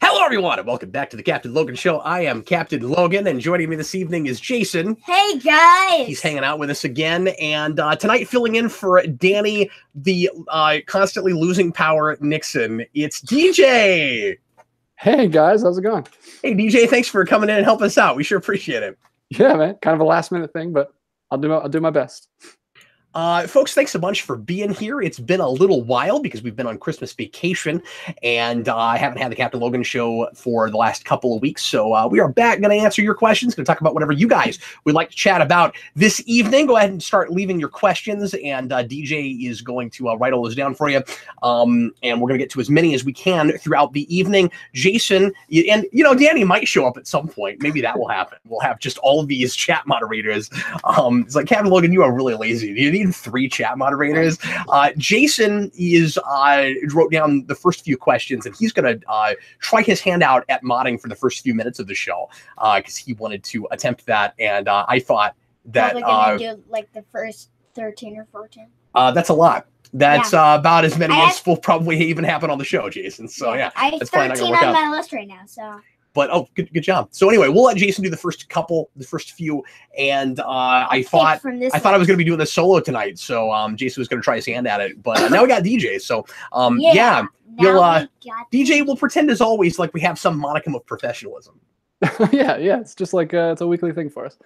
Hello, everyone, and welcome back to the Captain Logan Show. I am Captain Logan, and joining me this evening is Jason. Hey, guys! He's hanging out with us again, and tonight filling in for Danny, the constantly losing power Nixon, it's DJ! Hey, guys, how's it going? Hey, DJ, thanks for coming in and helping us out. We sure appreciate it. Yeah, man, kind of a last-minute thing, but I'll do my best. Folks, thanks a bunch for being here. It's been a little while because we've been on Christmas vacation, and I haven't had the Captain Logan Show for the last couple of weeks, so we are back, going to answer your questions, going to talk about whatever you guys would like to chat about this evening. Go ahead and start leaving your questions, and DJ is going to write all those down for you, and we're going to get to as many as we can throughout the evening. Jason, and, Danny might show up at some point. Maybe that will happen. We'll have just all of these chat moderators. It's like, Captain Logan, you are really lazy. Do you need 3 chat moderators? Jason wrote down the first few questions, and he's going to try his hand out at modding for the first few minutes of the show because he wanted to attempt that, and I thought that probably gonna do like the first 13 or 14. That's a lot. That's about as many as will probably even happen on the show, Jason. So yeah, I have 13 on my list right now. So. But good job. So anyway, we'll let Jason do the first few, and I thought I was going to be doing this solo tonight, so Jason was going to try his hand at it, but now we got DJ. So DJ will pretend as always like we have some modicum of professionalism. yeah, it's just like it's a weekly thing for us.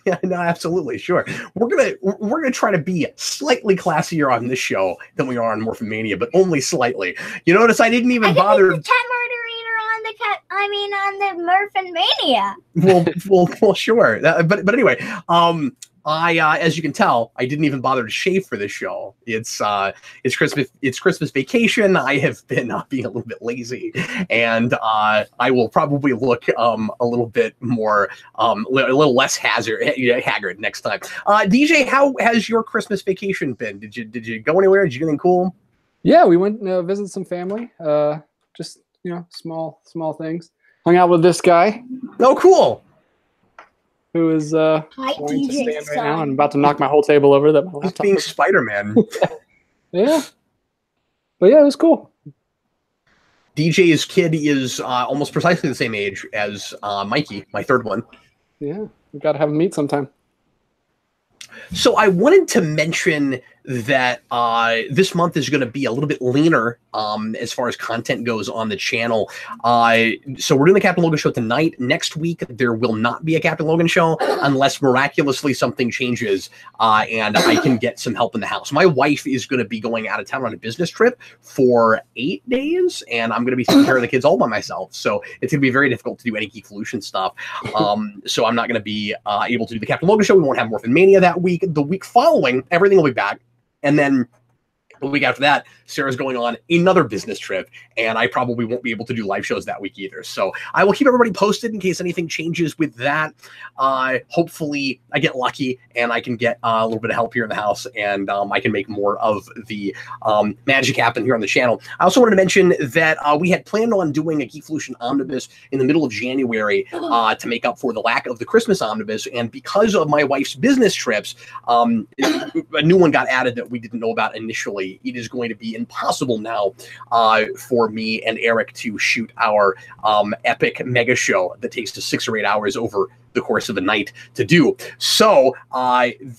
Yeah, no, absolutely, sure. We're gonna try to be slightly classier on this show than we are on Morphomania, but only slightly. You notice I didn't even bother. The chat on the Morphomania. Well, sure. But anyway, as you can tell, I didn't even bother to shave for this show. It's Christmas vacation. I have been being a little bit lazy, and I will probably look a little bit more, a little less haggard next time. DJ, how has your Christmas vacation been? Did you go anywhere? Did you do anything cool? Yeah, we went visit some family. Just small things. Hung out with this guy. Oh, cool. Who is going to stand right now and about to knock my whole table over. That my laptop being Spider-Man. Yeah, but yeah, it was cool. DJ's kid is almost precisely the same age as Mikey, my third one. Yeah, we've got to have him meet sometime. So I wanted to mention that this month is going to be a little bit leaner as far as content goes on the channel. So we're doing the Captain Logan Show tonight. Next week, there will not be a Captain Logan Show unless miraculously something changes and I can get some help in the house. My wife is going to be going out of town on a business trip for 8 days, and I'm going to be taking care of the kids all by myself. So it's going to be very difficult to do any Geekvolution stuff. So I'm not going to be able to do the Captain Logan Show. We won't have Morphomania that week. The week following, everything will be back. And then the week after that, Sarah's going on another business trip, and I probably won't be able to do live shows that week either. So I will keep everybody posted in case anything changes with that. Hopefully I get lucky and I can get a little bit of help here in the house, and I can make more of the magic happen here on the channel. I also wanted to mention that we had planned on doing a Geekvolution Omnibus in the middle of January to make up for the lack of the Christmas Omnibus, and because of my wife's business trips, a new one got added that we didn't know about initially. It is going to be impossible now for me and Eric to shoot our epic mega show that takes us 6 or 8 hours over the course of a night to do. So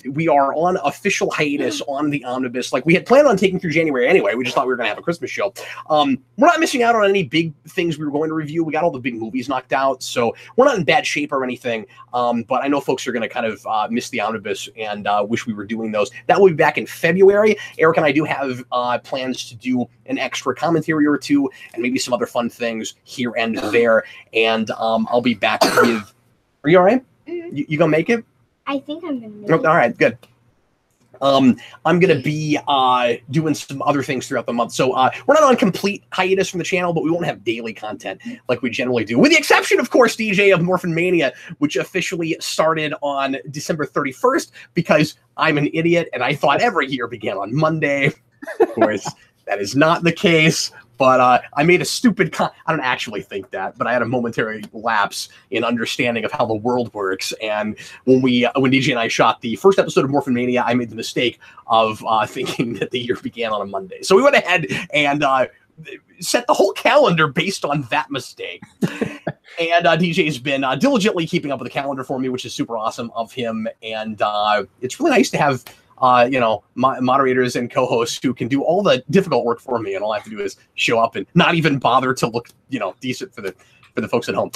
we are on official hiatus on the Omnibus. Like we had planned on taking through January anyway. We just thought we were going to have a Christmas show. We're not missing out on any big things we were going to review. We got all the big movies knocked out, so we're not in bad shape or anything. But I know folks are going to kind of miss the Omnibus and wish we were doing those. That will be back in February. Eric and I do have plans to do an extra commentary or two and maybe some other fun things here and there. And I'll be back with... Are you all right? Mm-hmm. You gonna make it? I think I'm gonna make it. All right, good. I'm gonna be doing some other things throughout the month. So we're not on complete hiatus from the channel, but we won't have daily content like we generally do, with the exception, of course, DJ, of Morphomania, which officially started on December 31st because I'm an idiot and I thought every year began on Monday. Of course, that is not the case. But I made a stupid I don't actually think that, but I had a momentary lapse in understanding of how the world works. And when DJ and I shot the first episode of Morphomania, I made the mistake of thinking that the year began on a Monday. So we went ahead and set the whole calendar based on that mistake. And DJ's been diligently keeping up with the calendar for me, which is super awesome of him. And it's really nice to have moderators and co-hosts who can do all the difficult work for me, and all I have to do is show up and not even bother to look decent for the folks at home.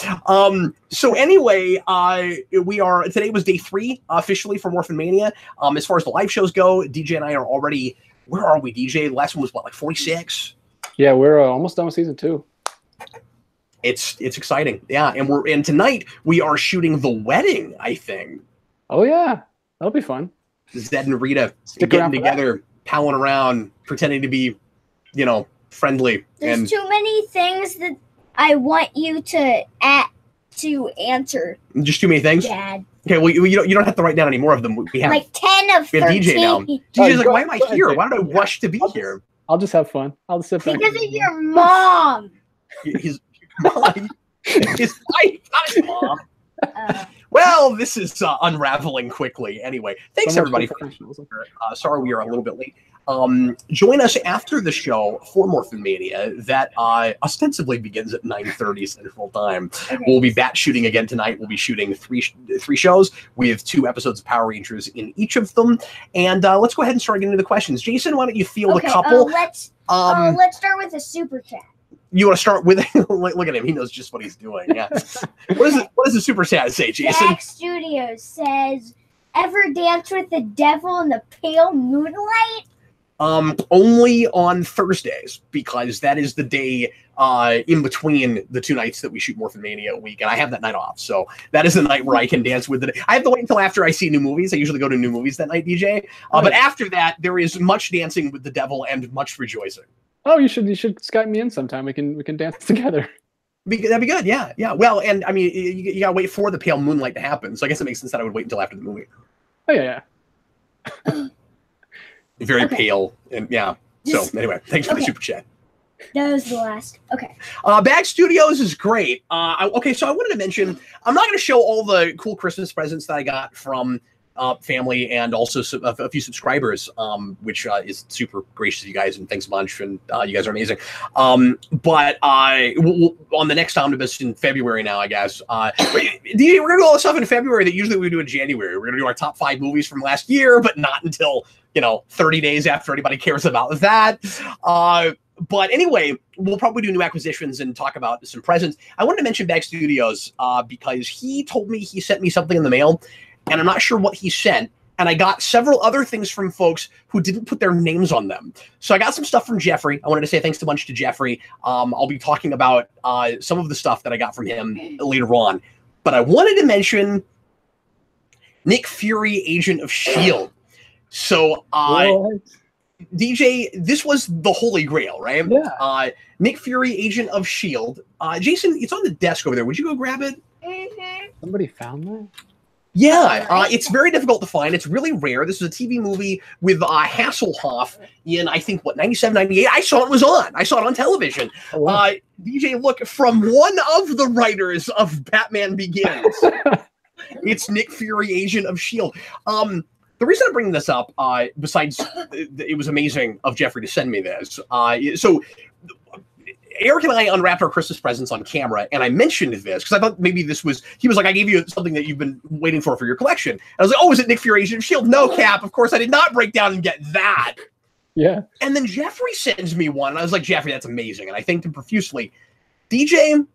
So anyway, today was day 3 officially for Morphin Mania. As far as the live shows go, DJ and I are already, where are we, DJ? The last one was what, like 46? Yeah, we're almost done with season 2. It's exciting. Yeah, and tonight we are shooting the wedding, I think. Oh yeah, that'll be fun. Zed and Rita getting together, palling around, pretending to be, friendly. There's too many things that I want you to answer. Just too many things? Dad. Okay, well, you don't have to write down any more of them. We have like 10 of 13. We have DJ now. DJ's like, why am I here? Why did I rush to be here? I'll just have fun. I'll just sit back. Because of your mom. His mom. His wife, not his mom. Well, this is unraveling quickly. Anyway, thanks everybody for sorry we are a little bit late. Join us after the show for Morphin Mania that ostensibly begins at 9:30 Central Time. Okay. We'll be bat shooting again tonight. We'll be shooting three shows. We have 2 episodes of Power Rangers in each of them. And let's go ahead and start getting into the questions. Jason, why don't you field a couple? Let's start with a super chat. You want to start with look at him. He knows just what he's doing. Yeah. What does the super chat say, Jason? Jack Studios says, "Ever dance with the devil in the pale moonlight?" Only on Thursdays, because that is the day in between the 2 nights that we shoot Morphin Mania a week, and I have that night off. So that is the night where I can dance with it. I have to wait until after I see new movies. I usually go to new movies that night, DJ. But after that, there is much dancing with the devil and much rejoicing. Oh, you should Skype me in sometime. We can dance together. That'd be good. Yeah. Well, and I mean, you gotta wait for the pale moonlight to happen. So I guess it makes sense that I would wait until after the movie. Oh yeah. Very pale, and yeah. So anyway, thanks for the super chat. That was the last. Okay. Bag Studios is great. Okay, so I wanted to mention, I'm not going to show all the cool Christmas presents that I got from family and also a few subscribers, which is super gracious of you guys, and thanks a bunch, and you guys are amazing. But on the next omnibus in February now, I guess. DJ, we're going to do all this stuff in February that usually we do in January. We're going to do our top 5 movies from last year, but not until 30 days after anybody cares about that. But anyway, we'll probably do new acquisitions and talk about some presents. I wanted to mention Bag Studios because he told me he sent me something in the mail, and I'm not sure what he sent. And I got several other things from folks who didn't put their names on them. So I got some stuff from Jeffrey. I wanted to say thanks a bunch to Jeffrey. I'll be talking about some of the stuff that I got from him later on. But I wanted to mention Nick Fury, Agent of S.H.I.E.L.D. So, DJ, this was the Holy Grail, right? Yeah. Nick Fury, Agent of S.H.I.E.L.D. Jason, it's on the desk over there. Would you go grab it? Mm-hmm. Somebody found that? Yeah, it's very difficult to find. It's really rare. This is a TV movie with Hasselhoff in, I think, 97, 98. I saw it on television. Oh, wow. DJ, look, from one of the writers of Batman Begins. It's Nick Fury, Agent of S.H.I.E.L.D. The reason I'm bringing this up, besides it was amazing of Jeffrey to send me this, so Eric and I unwrapped our Christmas presents on camera, and I mentioned this because I thought maybe this was, he was like, I gave you something that you've been waiting for your collection. And I was like, oh, is it Nick Fury, Agent of S.H.I.E.L.D.? No, Cap, of course I did not break down and get that. Yeah. And then Jeffrey sends me one, and I was like, Jeffrey, that's amazing. And I thanked him profusely. DJ,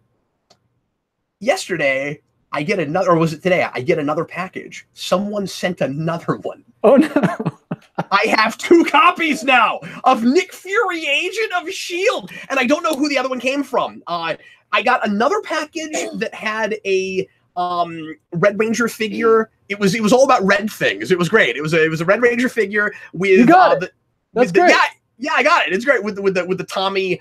yesterday, I get another, or was it today? I get another package. Someone sent another one. Oh, no. I have 2 copies now of Nick Fury, Agent of S.H.I.E.L.D. And I don't know who the other one came from. I got another package that had a Red Ranger figure. It was all about red things. It was great. It was a Red Ranger figure with you got it. That's great. Yeah, I got it. It's great with the Tommy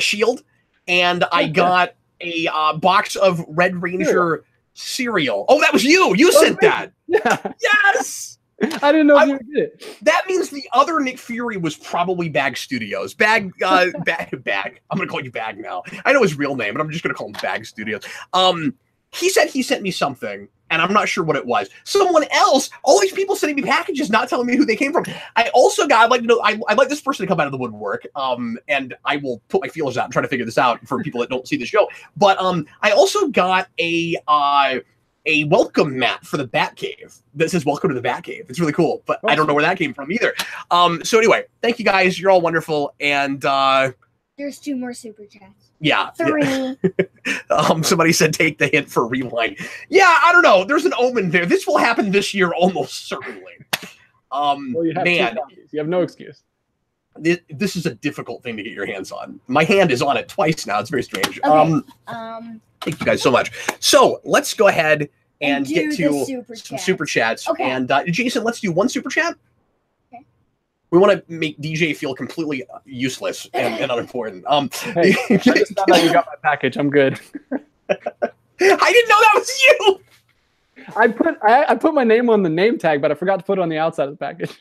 shield, and I got a box of Red Ranger cereal. Oh, that was you. You sent that. Yeah. Yes. I didn't know if you did it. That means the other Nick Fury was probably Bag Studios. Bag. I'm gonna call you Bag now. I know his real name, but I'm just gonna call him Bag Studios. He said he sent me something, and I'm not sure what it was. Someone else, all these people sending me packages, not telling me who they came from. I also got, I'd like to know, I'd like this person to come out of the woodwork, and I will put my feelers out and try to figure this out for people that don't see the show. But I also got a welcome mat for the Batcave that says "Welcome to the Batcave." It's really cool, but I don't know where that came from either. So anyway, thank you guys. You're all wonderful, and there's 2 more super chats. Yeah. 3. Somebody said take the hint for rewind. Yeah, I don't know. There's an omen there. This will happen this year almost certainly. Well, you have man, you have no excuse. This is a difficult thing to get your hands on. My hand is on it twice now. It's very strange. Okay. Thank you guys so much. So let's go ahead and do get to some super chats. Okay. And Jason, let's do 1 super chat. Okay. We want to make DJ feel completely useless and unimportant. Hey, I just found out you got my package. I'm good. I didn't know that was you. I put my name on the name tag, but I forgot to put it on the outside of the package.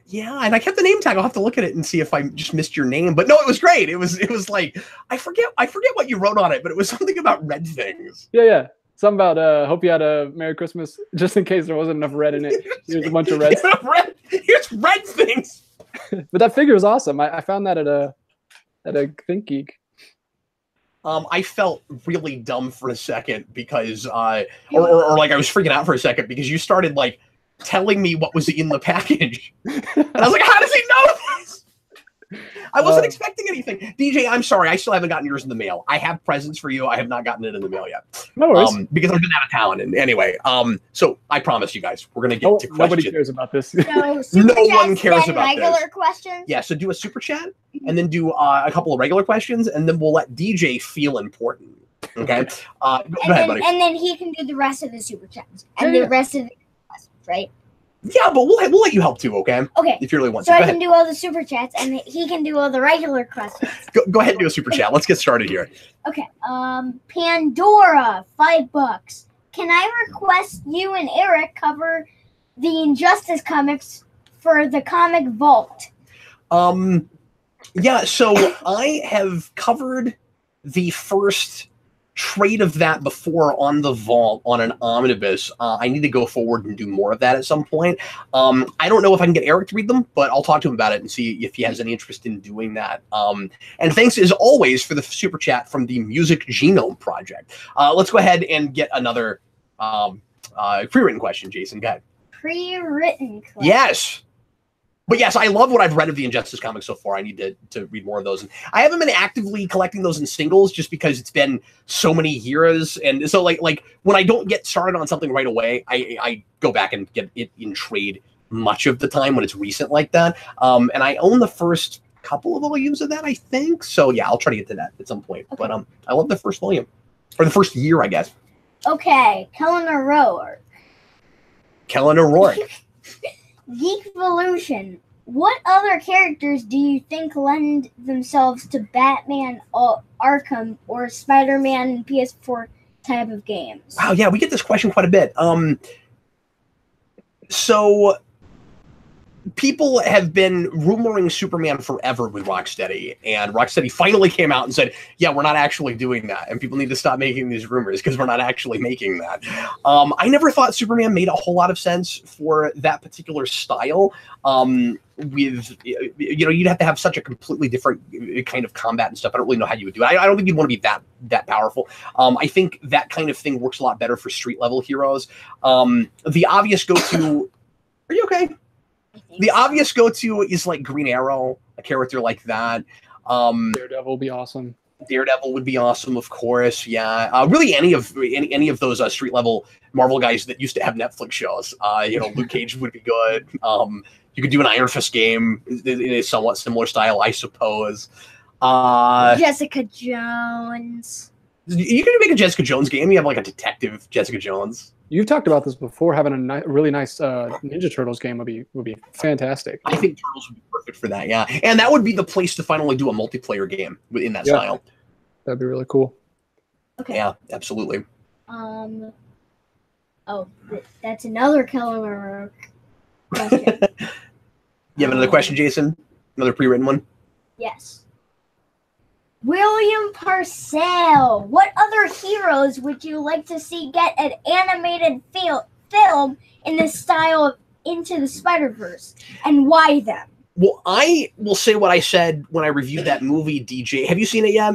Yeah, and I kept the name tag. I'll have to look at it and see if I just missed your name. But no, it was great. It was like I forget what you wrote on it, but it was something about red things. Yeah. Something about hope you had a Merry Christmas, just in case there wasn't enough red in it. Here's a bunch of reds. Here's red things. But that figure is awesome. I found that at a Think Geek. I felt really dumb for a second because or like I was freaking out for a second because you started like telling me what was in the package. And I was like, how does he know this? I wasn't expecting anything. DJ, I'm sorry. I still haven't gotten yours in the mail. I have presents for you. I have not gotten it in the mail yet. No worries. Because I've been out of town. And anyway, so I promise you guys, we're going to get to questions. Nobody cares about this. So no one cares about regular questions? Yeah, so do a super chat and then do a couple of regular questions and then we'll let DJ feel important. Okay? Go ahead, buddy. And then he can do the rest of the super chats. And the rest of the questions, right? Yeah, but we'll let you help too, okay? Okay. If you really want so to. So I can do all the super chats, and he can do all the regular questions. Go ahead and do a super chat. Let's get started here. Okay. Pandora, $5. Can I request you and Eric cover the Injustice comics for the Comic Vault? Yeah, so I have covered the first trade of that before on the vault on an omnibus. I need to go forward and do more of that at some point. I don't know if I can get Eric to read them, but I'll talk to him about it and see if he has any interest in doing that. And thanks as always for the super chat from the Music Genome Project. Let's go ahead and get another pre-written question, Jason. Go ahead. Pre-written question. Yes. But yes, I love what I've read of the Injustice comics so far. I need to read more of those. And I haven't been actively collecting those in singles just because it's been so many years. And so like when I don't get started on something right away, I go back and get it in trade much of the time when it's recent like that. And I own the first couple of volumes of that, I think. So yeah, I'll try to get to that at some point. Okay. But I love the first volume. Or the first year, I guess. Okay, Kellen O'Rourke. Geekvolution. What other characters do you think lend themselves to Batman, Arkham, or Spider-Man and PS4 type of games? Wow, yeah, we get this question quite a bit. So people have been rumoring Superman forever with Rocksteady, and Rocksteady finally came out and said, yeah, we're not actually doing that, and people need to stop making these rumors because we're not actually making that. I never thought Superman made a whole lot of sense for that particular style. With, you'd have to have such a completely different kind of combat and stuff. I don't really know how you would do it. I don't think you'd want to be that powerful. I think that kind of thing works a lot better for street level heroes. The obvious go-to, are you okay? The obvious go-to is like Green Arrow, a character like that. Daredevil would be awesome. Daredevil would be awesome, of course. Yeah, really any of those street level Marvel guys that used to have Netflix shows. Luke Cage would be good. You could do an Iron Fist game in a somewhat similar style, I suppose. Jessica Jones. You can make a Jessica Jones game. You have like a detective Jessica Jones. You've talked about this before. Having a really nice Ninja Turtles game would be fantastic. I think Turtles would be perfect for that. Yeah, and that would be the place to finally do a multiplayer game in that style. That'd be really cool. Okay. Yeah, absolutely. Oh, that's another killer question. You have another question, Jason? Another pre-written one? Yes. William Parcell. What other heroes would you like to see get an animated film in the style of Into the Spider-Verse, and why them? Well, I will say what I said when I reviewed that movie, DJ. Have you seen it yet?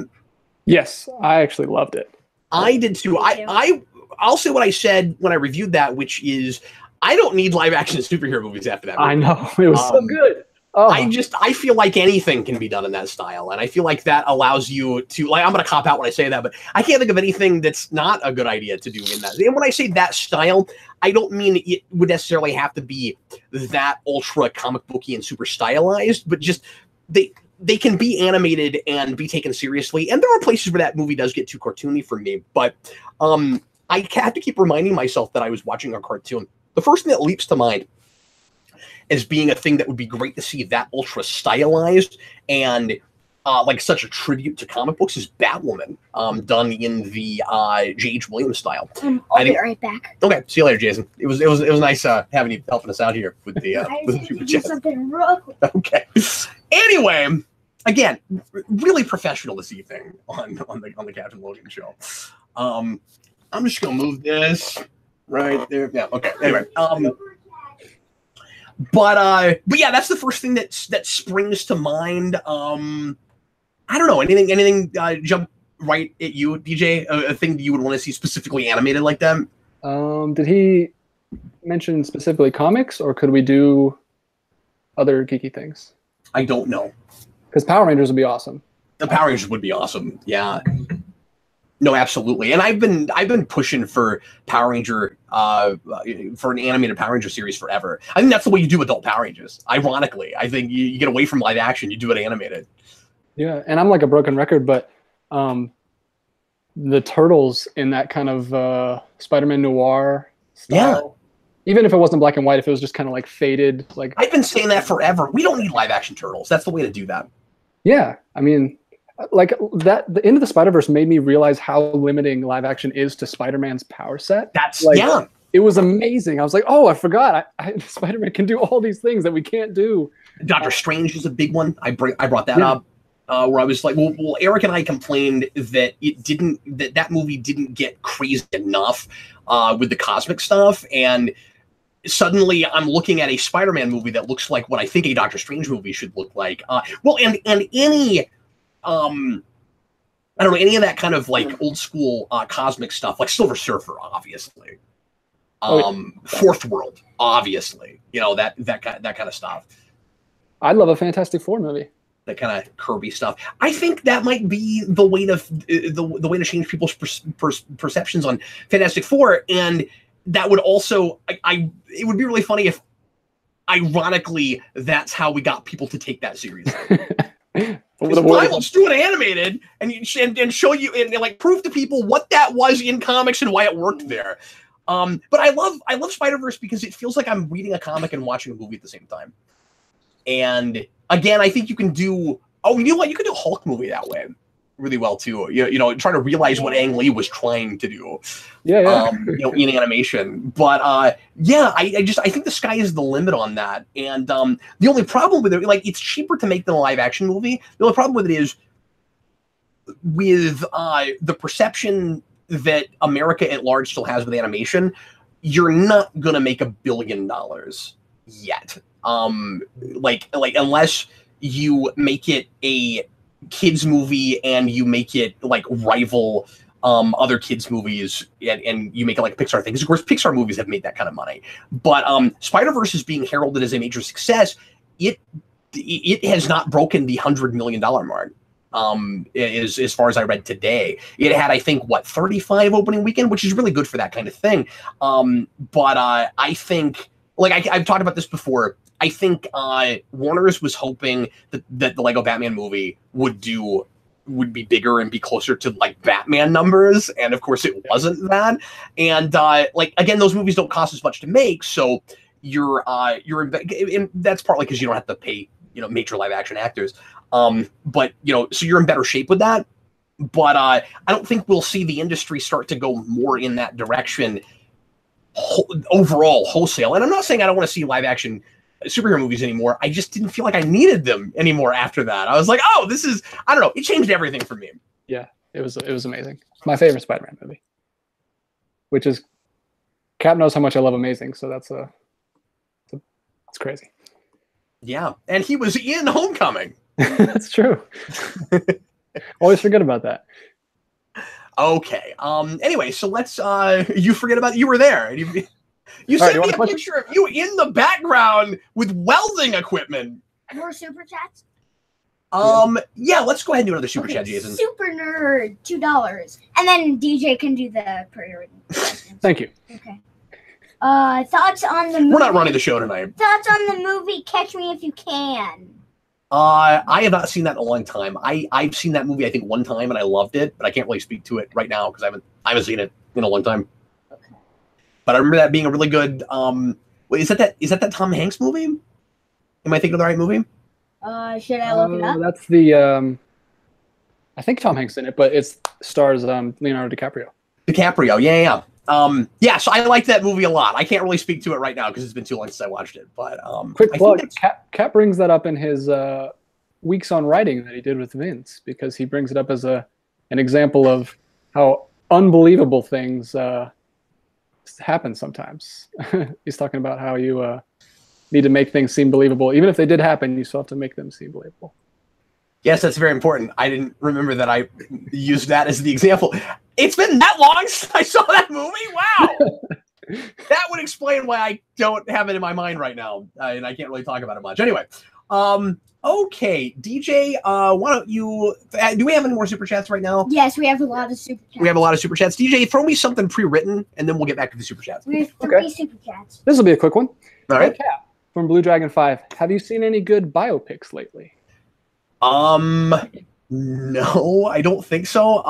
Yes, I actually loved it. I did too. I'll say what I said when I reviewed that, which is I don't need live action superhero movies after that movie. I know. It was so good. Oh. I feel like anything can be done in that style. And I feel like that allows you to, like, I'm going to cop out when I say that, but I can't think of anything that's not a good idea to do in that. And when I say that style, I don't mean it would necessarily have to be that ultra comic booky and super stylized, but just they can be animated and be taken seriously. And there are places where that movie does get too cartoony for me, but I have to keep reminding myself that I was watching a cartoon. The first thing that leaps to mind as being a thing that would be great to see that ultra stylized and like such a tribute to comic books is Batwoman, done in the J.H. Williams style. I'll be right back. Okay, see you later, Jason. It was nice having you helping us out here with the super chat. Something real quick. Okay. Anyway, again, really professional this evening on the Captain Logan show. I'm just gonna move this right there. Yeah. Okay. Anyway. But yeah, that's the first thing that springs to mind. I don't know, anything jump right at you, DJ? A thing that you would want to see specifically animated like that? Did he mention specifically comics, or could we do other geeky things? I don't know. Because Power Rangers would be awesome. The Power Rangers would be awesome. Yeah. No, absolutely. And I've been pushing for Power Ranger for an animated Power Ranger series forever. I think that's the way you do adult Power Rangers. Ironically, I think you get away from live action, you do it animated. Yeah, and I'm like a broken record, but the turtles in that kind of Spider-Man noir style, even if it wasn't black and white, if it was just kind of like faded, like I've been saying that forever. We don't need live action turtles. That's the way to do that. Yeah, I mean, like that, the Into the Spider-Verse made me realize how limiting live action is to Spider-Man's power set. That's like, it was amazing. I was like, oh, I forgot. Spider-Man can do all these things that we can't do. Doctor Strange is a big one. I brought that up. Where I was like, well, Eric and I complained that that movie didn't get crazed enough with the cosmic stuff, and suddenly I'm looking at a Spider-Man movie that looks like what I think a Doctor Strange movie should look like. Well, and any I don't know, any of that kind of like old school cosmic stuff, like Silver Surfer, obviously. Fourth World, obviously. You know, that kind of stuff. I'd love a Fantastic Four movie. That kind of Kirby stuff. I think that might be the way to the way to change people's perceptions on Fantastic Four, and that would also it would be really funny if, ironically, that's how we got people to take that series. Let's do it animated and show you and like prove to people what that was in comics and why it worked there. But I love Spider-Verse because it feels like I'm reading a comic and watching a movie at the same time. And again, I think you can do. Oh, you know what? You could do a Hulk movie that way really well too. You know, trying to realize what Ang Lee was trying to do. Yeah. You know, in animation. But yeah, I think the sky is the limit on that. And the only problem with it, like, it's cheaper to make than a live action movie. The only problem with it is with the perception that America at large still has with animation. You're not gonna make $1 billion yet. Like unless you make it a kids movie and you make it like rival other kids movies and you make it like a Pixar thing. Because of course Pixar movies have made that kind of money. But Spider-Verse is being heralded as a major success. It has not broken the $100 million mark. As far as I read today, it had, I think, 35 opening weekend, which is really good for that kind of thing. But I think, like I've talked about this before, I think Warner's was hoping that the Lego Batman movie would be bigger and be closer to like Batman numbers, and of course it wasn't that. And like again, those movies don't cost as much to make, so you're and that's partly because you don't have to pay major live action actors. But so you're in better shape with that. But I don't think we'll see the industry start to go more in that direction overall wholesale. And I'm not saying I don't want to see live action superhero movies anymore. I just didn't feel like I needed them anymore after that. I was like, oh, this is, I don't know. It changed everything for me. Yeah, it was amazing. It's my favorite Spider-Man movie, which is, Cap knows how much I love Amazing, so that's crazy. Yeah, and he was in Homecoming. That's true. Always forget about that. Okay. Anyway, so let's. You forget about you were there. And you sent me a picture of you in the background with welding equipment. More super chats. Yeah. Let's go ahead and do another super chat, Jason. Super nerd, $2, and then DJ can do the pre-written questions. Thank you. Okay. Thoughts on the movie? We're not running the show tonight. Thoughts on the movie Catch Me If You Can? I have not seen that in a long time. I've seen that movie I think one time and I loved it, but I can't really speak to it right now because I haven't seen it in a long time. Okay. But I remember that being a really good. Wait, is that Tom Hanks movie? Am I thinking of the right movie? Should I look it up? That's the. I think Tom Hanks in it, but it stars Leonardo DiCaprio. Yeah. Yeah, so I like that movie a lot. I can't really speak to it right now because it's been too long since I watched it. But quick plug, Cap brings that up in his weeks on writing that he did with Vince, because he brings it up as an example of how unbelievable things happen sometimes. He's talking about how you need to make things seem believable. Even if they did happen, you still have to make them seem believable. Yes, that's very important. I didn't remember that I used that as the example. It's been that long since I saw that movie? Wow! That would explain why I don't have it in my mind right now, and I can't really talk about it much. Anyway, okay, DJ, why don't you... do we have any more Super Chats right now? Yes, we have a lot of Super Chats. We have a lot of Super Chats. DJ, throw me something pre-written, and then we'll get back to the Super Chats. We have 3 Super Chats. This will be a quick one. All right. Cap from Blue Dragon 5. Have you seen any good biopics lately? No, I don't think so.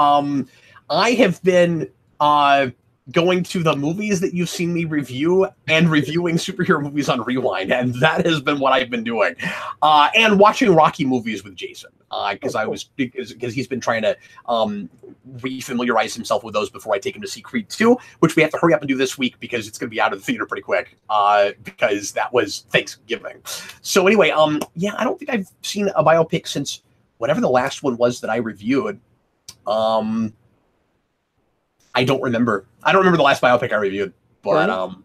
I have been going to the movies that you've seen me review and reviewing superhero movies on Rewind, and that has been what I've been doing. And watching Rocky movies with Jason, because he's been trying to refamiliarize himself with those before I take him to see Creed 2, which we have to hurry up and do this week because it's going to be out of the theater pretty quick, because that was Thanksgiving. So anyway, yeah, I don't think I've seen a biopic since whatever the last one was that I reviewed. I don't remember. I don't remember the last biopic I reviewed, but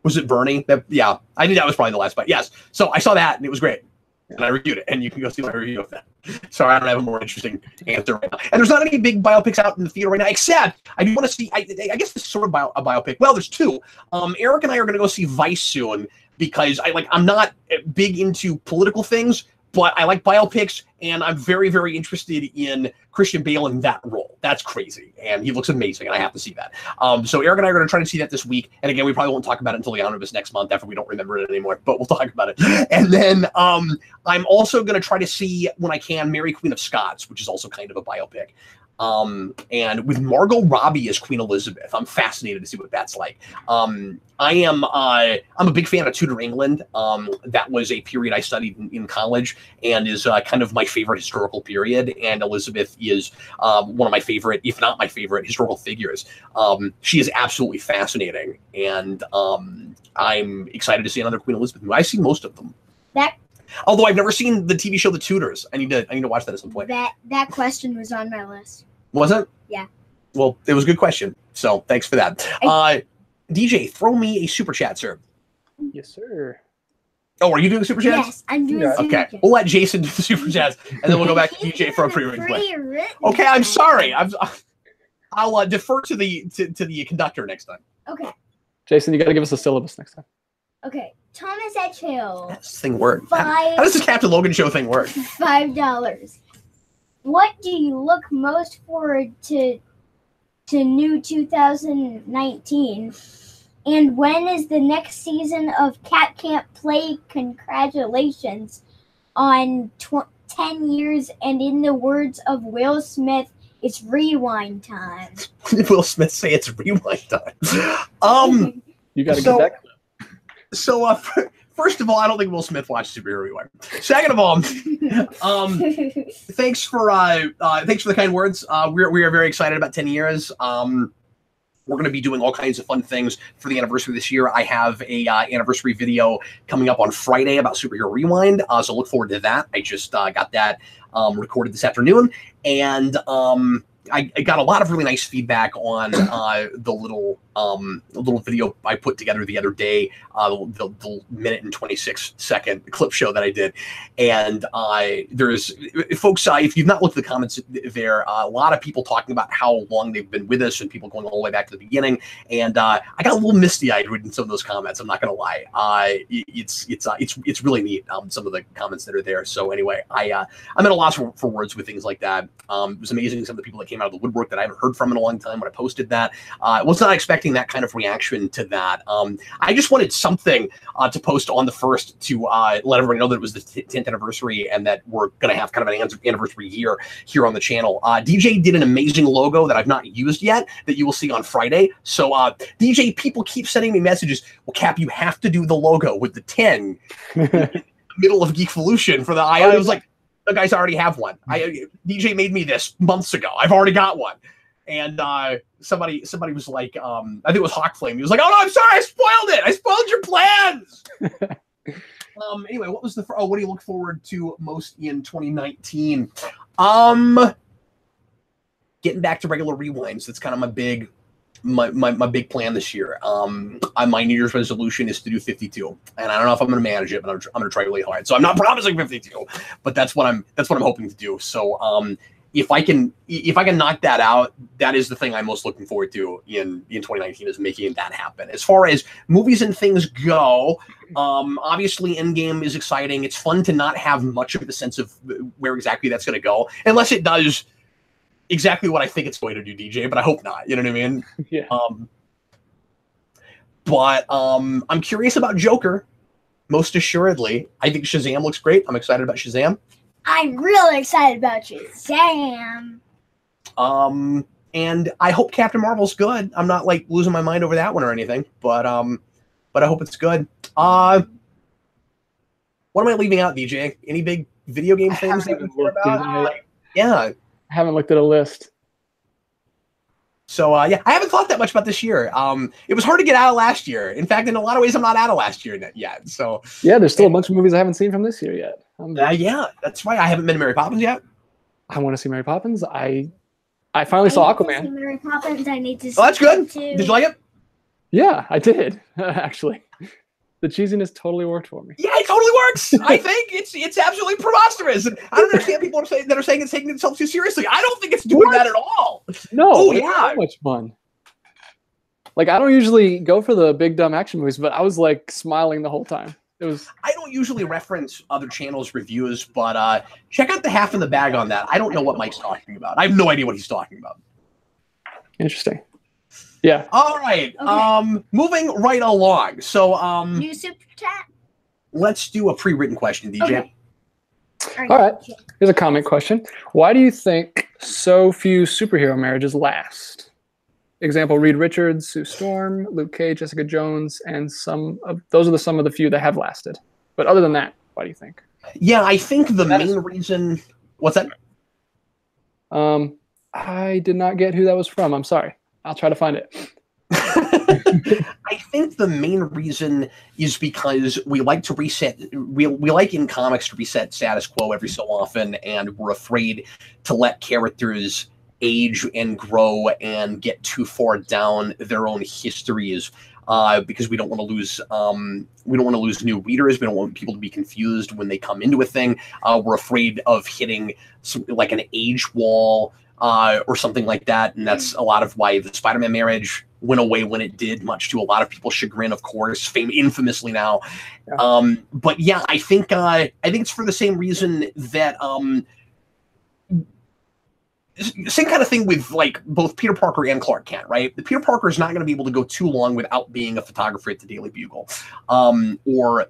was it Bernie? Yeah, I think that was probably the last biopic. Yes. So I saw that and it was great, and I reviewed it, and you can go see my review of that. Sorry, I don't have a more interesting answer right now. And there's not any big biopics out in the theater right now, except I do want to see. I guess this is sort of a biopic. Well, there's 2. Eric and I are going to go see Vice soon because I'm not big into political things, but I like biopics, and I'm very, very interested in Christian Bale in that role. That's crazy, and he looks amazing, and I have to see that. So Eric and I are going to try to see that this week, and again, we probably won't talk about it until the omnibus next month after we don't remember it anymore, but we'll talk about it. And then I'm also going to try to see, when I can, Mary Queen of Scots, which is also kind of a biopic. And with Margot Robbie as Queen Elizabeth, I'm fascinated to see what that's like. I'm a big fan of Tudor England. That was a period I studied in college and is kind of my favorite historical period. And Elizabeth is one of my favorite, if not my favorite, historical figures. She is absolutely fascinating, and I'm excited to see another Queen Elizabeth movie. I've seen most of them. Although I've never seen the TV show The Tudors. I need to watch that at some point. That question was on my list. Was it? Yeah. Well, it was a good question, so thanks for that. DJ, throw me a super chat, sir. Yes, sir. Oh, are you doing the super chats? Yes, I'm doing super Okay, chats. we'll let Jason do the super chats, and then we'll go back to DJ for a pre-written question. Okay, I'm sorry. I'll defer to the conductor next time. Okay. Jason, you got to give us a syllabus next time. Okay. Thomas Edgehill. How does this thing work? How does this Captain Logan show thing work? $5. What do you look most forward to new 2019? And when is the next season of Cat Can't Play? Congratulations on 10 years, and in the words of Will Smith, it's rewind time. Will Smith say it's rewind time. You got to get that clip. So, first of all, I don't think Will Smith watched Superhero Rewind. Second of all, thanks for the kind words. We are very excited about 10 years. We're going to be doing all kinds of fun things for the anniversary this year. I have a anniversary video coming up on Friday about Superhero Rewind, so look forward to that. I just got that recorded this afternoon, and I got a lot of really nice feedback on the little video I put together the other day, the minute and 26-second clip show that I did. And there's folks, if you've not looked at the comments there, a lot of people talking about how long they've been with us and people going all the way back to the beginning. And I got a little misty-eyed reading some of those comments. I'm not going to lie. It's really neat, some of the comments that are there. So anyway, I'm at a loss for words with things like that. It was amazing, some of the people that came out of the woodwork that I haven't heard from in a long time when I posted that. Was not expecting that kind of reaction to that. I just wanted something to post on the 1st to let everybody know that it was the 10th anniversary and that we're going to have kind of an anniversary year here on the channel. DJ did an amazing logo that I've not used yet that you will see on Friday. So DJ, people keep sending me messages. Well, Cap, you have to do the logo with the 10 in the middle of Geekvolution for the I was like, the guys already have one. DJ made me this months ago. I've already got one. And somebody was like, I think it was Hawk Flame. He was like, "Oh no, I'm sorry, I spoiled it. I spoiled your plans." Anyway, what was what do you look forward to most in 2019? Getting back to regular rewinds. That's kind of my big plan this year. My New Year's resolution is to do 52, and I don't know if I'm going to manage it, but I'm going to try really hard. So I'm not promising 52, but that's what I'm hoping to do. So if I can knock that out, that is the thing I'm most looking forward to in 2019, is making that happen. As far as movies and things go, obviously Endgame is exciting. It's fun to not have much of a sense of where exactly that's going to go, unless it does exactly what I think it's going to do, DJ, but I hope not. You know what I mean? Yeah. But I'm curious about Joker, most assuredly. I think Shazam looks great. I'm excited about Shazam. I'm really excited about Shazam. And I hope Captain Marvel's good. I'm not like losing my mind over that one or anything, but I hope it's good. What am I leaving out, DJ? Any big video game things that you care about? Yeah. I haven't looked at a list. So, yeah, I haven't thought that much about this year. It was hard to get out of last year. In fact, in a lot of ways, I'm not out of last year yet. So, yeah, there's still a bunch of movies I haven't seen from this year yet. Yeah, that's right. I haven't been to Mary Poppins yet. I want to see Mary Poppins. I finally saw Aquaman. Mary Poppins, I need to see. Oh, that's good. Too. Did you like it? Yeah, I did, actually. The cheesiness totally worked for me. Yeah, it totally works. I think it's absolutely preposterous. And I don't understand people that are saying it's taking itself too seriously. I don't think it's doing that at all. No, oh, it's yeah. so much fun. Like, I don't usually go for the big dumb action movies, but I was like smiling the whole time. It was. I don't usually reference other channels' reviews, but check out the half in the bag on that. I don't know what Mike's talking about. I have no idea what he's talking about. Interesting. Yeah. All right. Okay. Moving right along. So new super chat. Let's do a pre-written question, DJ. Okay. All right. Here's a comment question. Why do you think so few superhero marriages last? Example: Reed Richards, Sue Storm, Luke Cage, Jessica Jones, and some of the few that have lasted. But other than that, why do you think? Yeah, I think the main reason. What's that? I did not get who that was from. I'm sorry. I'll try to find it. I think the main reason is because we like to reset. We like in comics to reset status quo every so often, and we're afraid to let characters age and grow and get too far down their own histories, because we don't want to lose new readers. We don't want people to be confused when they come into a thing. We're afraid of hitting like an age wall or something like that, and that's a lot of why the Spider-Man marriage went away when it did, much to a lot of people's chagrin, of course, infamously now. Yeah. But yeah, I think it's for the same reason that same kind of thing with like both Peter Parker and Clark Kent, right? The Peter Parker is not going to be able to go too long without being a photographer at the Daily Bugle, or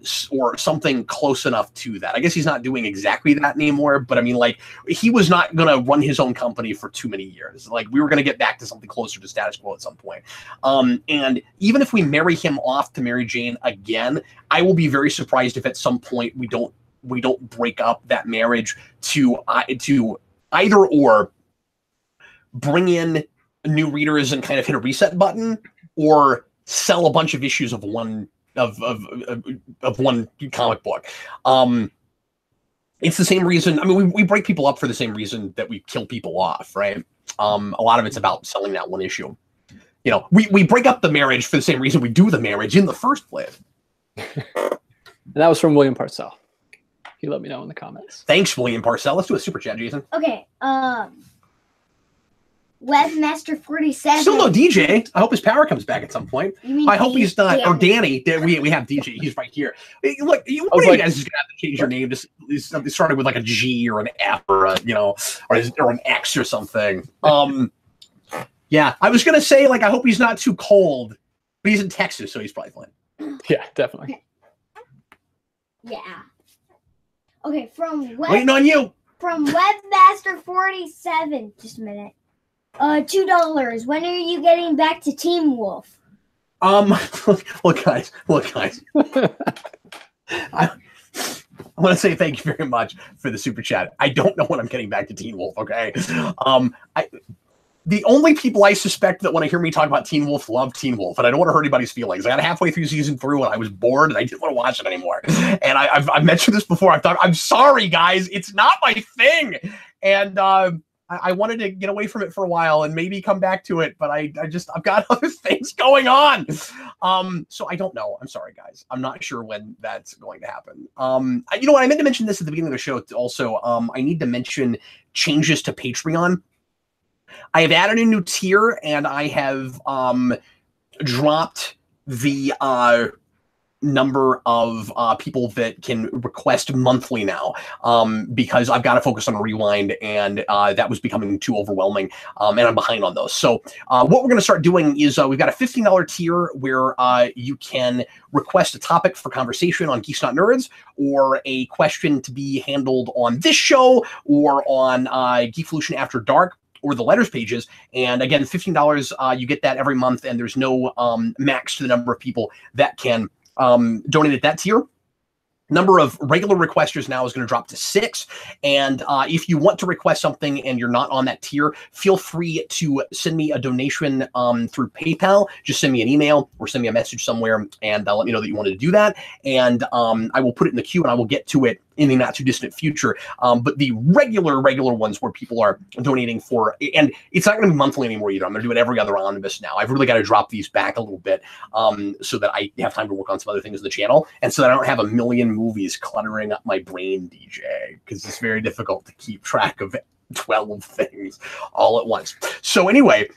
something close enough to that. I guess he's not doing exactly that anymore, but I mean, like, he was not going to run his own company for too many years. Like, we were going to get back to something closer to status quo at some point. And even if we marry him off to Mary Jane again, I will be very surprised if at some point we don't break up that marriage to either or bring in new readers and kind of hit a reset button, or sell a bunch of issues of one comic book. It's the same reason. I mean, we break people up for the same reason that we kill people off, right? A lot of it's about selling that one issue. You know, we break up the marriage for the same reason we do the marriage in the first place. And that was from William Parcell. He let me know in the comments. Thanks, William Parcell. Let's do a super chat, Jason. Okay. Webmaster47. Still no DJ. I hope his power comes back at some point. I hope he's not. Danny. Or Danny. We have DJ. He's right here. Look, you guys is gonna have to change your name. Just started with like a G or an F or a, you know, or an X or something. Yeah, I was gonna say, like, I hope he's not too cold, but he's in Texas, so he's probably fine. Yeah, definitely. Yeah. Okay, waiting on you. From Webmaster47. Just a minute. $2. When are you getting back to Teen Wolf? Look, guys. I want to say thank you very much for the super chat. I don't know when I'm getting back to Teen Wolf. Okay. The only people I suspect that when I hear me talk about Teen Wolf love Teen Wolf, and I don't want to hurt anybody's feelings. I got halfway through season 3 and I was bored and I didn't want to watch it anymore. And I've mentioned this before. I'm sorry, guys. It's not my thing. And I wanted to get away from it for a while and maybe come back to it, but I've got other things going on. So I don't know. I'm sorry, guys. I'm not sure when that's going to happen. You know what? I meant to mention this at the beginning of the show also. I need to mention changes to Patreon. I have added a new tier, and I have dropped the number of people that can request monthly now, because I've got to focus on Rewind, and that was becoming too overwhelming, and I'm behind on those. So what we're going to start doing is we've got a $15 tier where you can request a topic for conversation on Geeks Not Nerds, or a question to be handled on this show, or on Geekvolution After Dark, or the letters pages. And again, $15, you get that every month, and there's no max to the number of people that can donate at that tier. Number of regular requesters now is going to drop to 6. And if you want to request something and you're not on that tier, feel free to send me a donation through PayPal. Just send me an email or send me a message somewhere, and let me know that you wanted to do that. And I will put it in the queue, and I will get to it in the not too distant future. But the regular ones where people are donating for, and it's not going to be monthly anymore either. I'm going to do it every other omnibus now. I've really got to drop these back a little bit so that I have time to work on some other things in the channel, and so that I don't have a million movies cluttering up my brain, DJ, because it's very difficult to keep track of 12 things all at once. So anyway,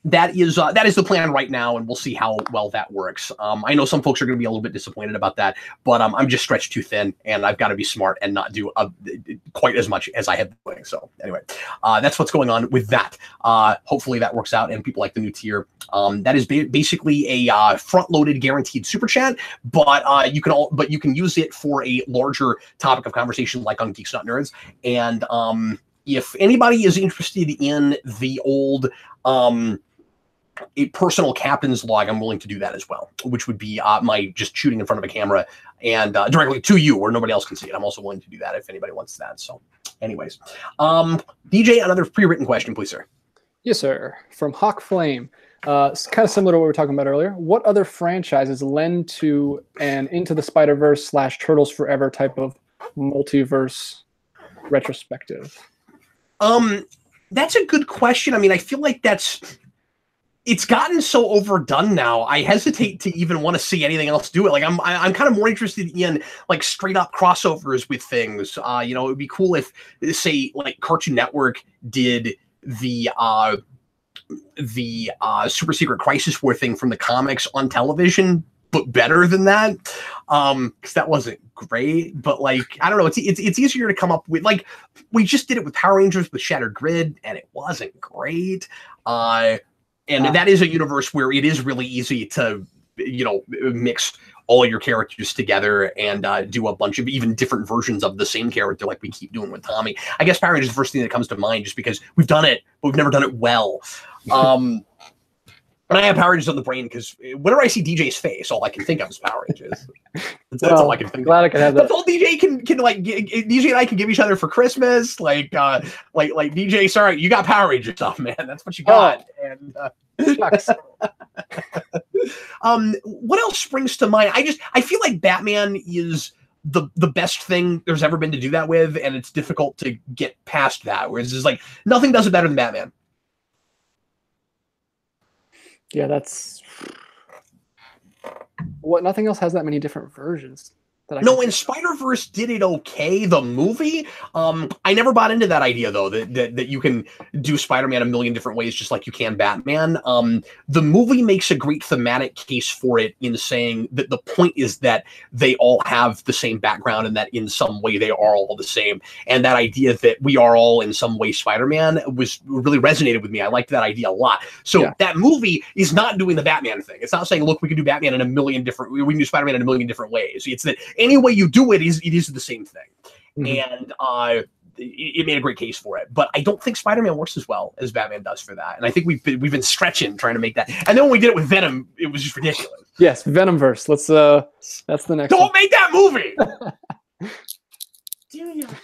that is the plan right now, and we'll see how well that works. I know some folks are going to be a little bit disappointed about that, but I'm just stretched too thin, and I've got to be smart and not do quite as much as I have been doing. So anyway, that's what's going on with that. Hopefully that works out, and people like the new tier. That is basically a front-loaded guaranteed super chat, but you can use it for a larger topic of conversation, like on Geeks Not Nerds. And if anybody is interested in the old a personal captain's log, I'm willing to do that as well, which would be my just shooting in front of a camera and directly to you where nobody else can see it. I'm also willing to do that if anybody wants that. So anyways, DJ, another pre-written question, please, sir. Yes, sir. From Hawk Flame. It's kind of similar to what we were talking about earlier. What other franchises lend to an Into the Spider-Verse / Turtles Forever type of multiverse retrospective? That's a good question. I mean, I feel like it's gotten so overdone now. I hesitate to even want to see anything else do it. Like I'm kind of more interested in like straight up crossovers with things. You know, it would be cool if, say, like Cartoon Network did the Super Secret Crisis War thing from the comics on television, but better than that. Because that wasn't great. But like, I don't know, it's easier to come up with. Like, we just did it with Power Rangers with Shattered Grid, and it wasn't great. And that is a universe where it is really easy to, you know, mix all your characters together and do a bunch of even different versions of the same character, like we keep doing with Tommy. I guess Power Rangers is the first thing that comes to mind, just because we've done it, but we've never done it well. And I have Power Rangers on the brain because whenever I see DJ's face, all I can think of is Power Rangers. That's all I can think glad of. I could have that. That's all DJ can like. DJ and I can give each other for Christmas. Like DJ, sorry, you got Power Ranger stuff, man. That's what you got. And shucks. What else springs to mind? I feel like Batman is the best thing there's ever been to do that with, and it's difficult to get past that. Whereas it's like nothing does it better than Batman. Yeah, that's what. Nothing else has that many different versions. No, and Spider-Verse did it okay. The movie, I never bought into that idea though that you can do Spider-Man a million different ways, just like you can Batman. The movie makes a great thematic case for it in saying that the point is that they all have the same background and that in some way they are all the same. And that idea that we are all in some way Spider-Man was really resonated with me. I liked that idea a lot. So that movie is not doing the Batman thing. It's not saying, look, we can do Batman in a million different. We can do Spider-Man in a million different ways. It's that any way you do it is the same thing. And it made a great case for it. But I don't think Spider-Man works as well as Batman does for that. And I think we've been stretching trying to make that. And then when we did it with Venom, it was just ridiculous. Yes, Venomverse. Let's that's the next. Don't make that movie. Do not.